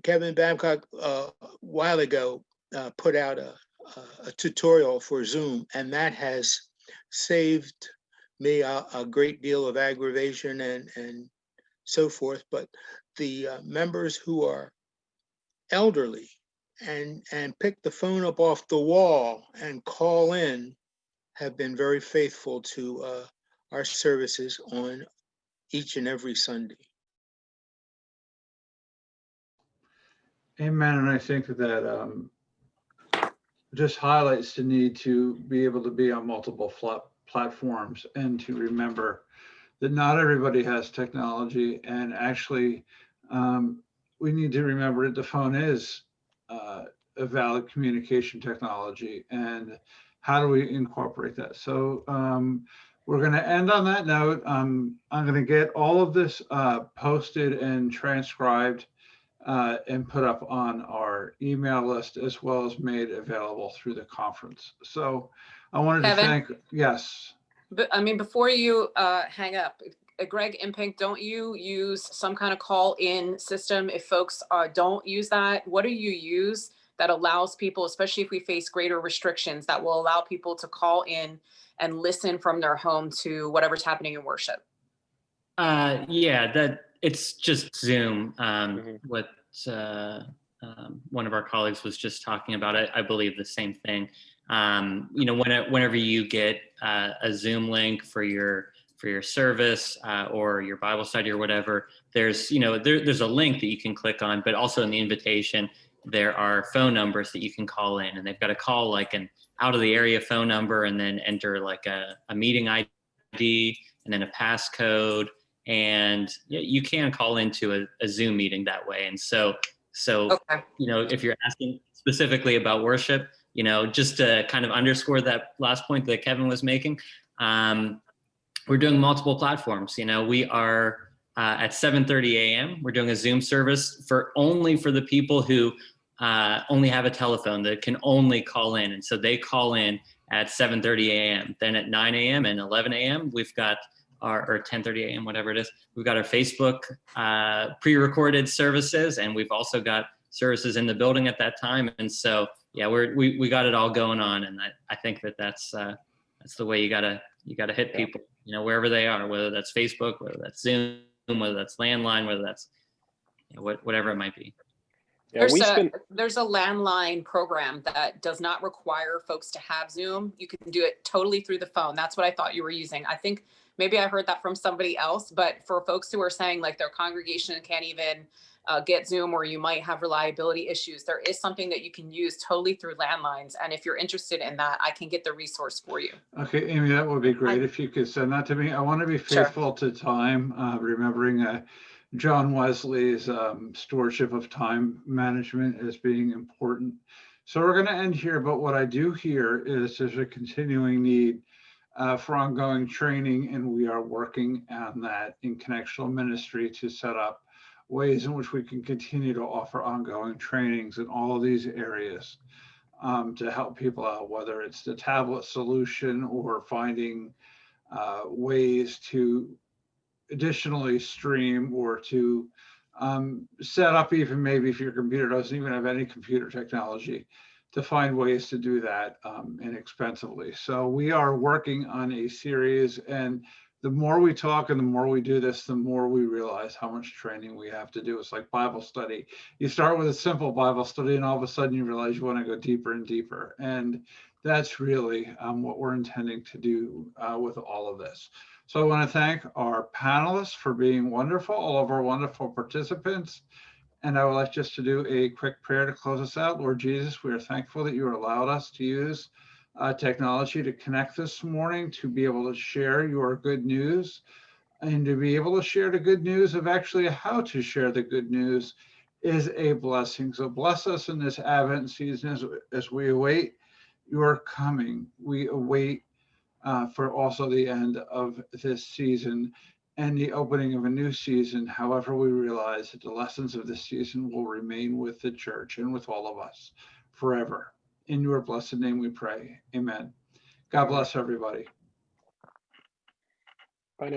S17: Kevin Babcock a while ago put out a tutorial for Zoom, and that has saved me a great deal of aggravation and so forth. But the members who are elderly and pick the phone up off the wall and call in have been very faithful to our services on each and every Sunday.
S5: Amen. And I think that just highlights the need to be able to be on multiple platforms and to remember that not everybody has technology. And actually, we need to remember that the phone is a valid communication technology. And how do we incorporate that? So we're going to end on that note. I'm going to get all of this posted and transcribed and put up on our email list, as well as made available through the conference. So I wanted to thank, yes.
S8: But I mean, before you hang up, Greg and Pink, don't you use some kind of call-in system if folks don't use that? What do you use that allows people, especially if we face greater restrictions, that will allow people to call in and listen from their home to whatever's happening in worship?
S15: Yeah, that it's just Zoom. What one of our colleagues was just talking about, I believe the same thing. You know, whenever you get a Zoom link for your service or your Bible study or whatever, there's there's a link that you can click on, but also in the invitation there are phone numbers that you can call in, and they've got to call like an out of the area phone number and then enter like a meeting ID and then a passcode. And you can call into a Zoom meeting that way. And so okay. If you're asking specifically about worship, just to kind of underscore that last point that Kevin was making, we're doing multiple platforms. We are at 7:30 a.m. We're doing a Zoom service only for the people who only have a telephone that can only call in. And so they call in at 7:30 a.m. Then at 9 a.m. and 11 a.m. we've got or 10:30 a.m., whatever it is, we've got our Facebook pre-recorded services, and we've also got services in the building at that time. And so, yeah, we got it all going on, and I think that's the way you gotta hit people, wherever they are, whether that's Facebook, whether that's Zoom, whether that's landline, whether that's whatever it might be.
S3: Yeah,
S8: there's a landline program that does not require folks to have Zoom. You can do it totally through the phone. That's what I thought you were using. I think maybe I heard that from somebody else, but for folks who are saying like their congregation can't even get Zoom, or you might have reliability issues, there is something that you can use totally through landlines. And if you're interested in that, I can get the resource for you.
S5: Okay, Amy, that would be great if you could send that to me. I want to be faithful to time, remembering John Wesley's stewardship of time management as being important. So we're going to end here, but what I do hear is there's a continuing need for ongoing training, and we are working on that in Connectional Ministry to set up ways in which we can continue to offer ongoing trainings in all of these areas to help people out, whether it's the tablet solution or finding ways to additionally stream, or to set up, even maybe if your computer doesn't even have any computer technology, to find ways to do that inexpensively. So we are working on a series, and the more we talk and the more we do this, the more we realize how much training we have to do. It's like Bible study. You start with a simple Bible study, and all of a sudden you realize you want to go deeper and deeper. And that's really what we're intending to do with all of this. So I want to thank our panelists for being wonderful, all of our wonderful participants. And I would like just to do a quick prayer to close us out. Lord Jesus, we are thankful that you allowed us to use technology to connect this morning, to be able to share your good news, and to be able to share the good news of actually how to share the good news is a blessing. So bless us in this Advent season as we await your coming. We await for also the end of this season and the opening of a new season. However, we realize that the lessons of this season will remain with the church and with all of us forever. In your blessed name we pray. Amen. God bless everybody.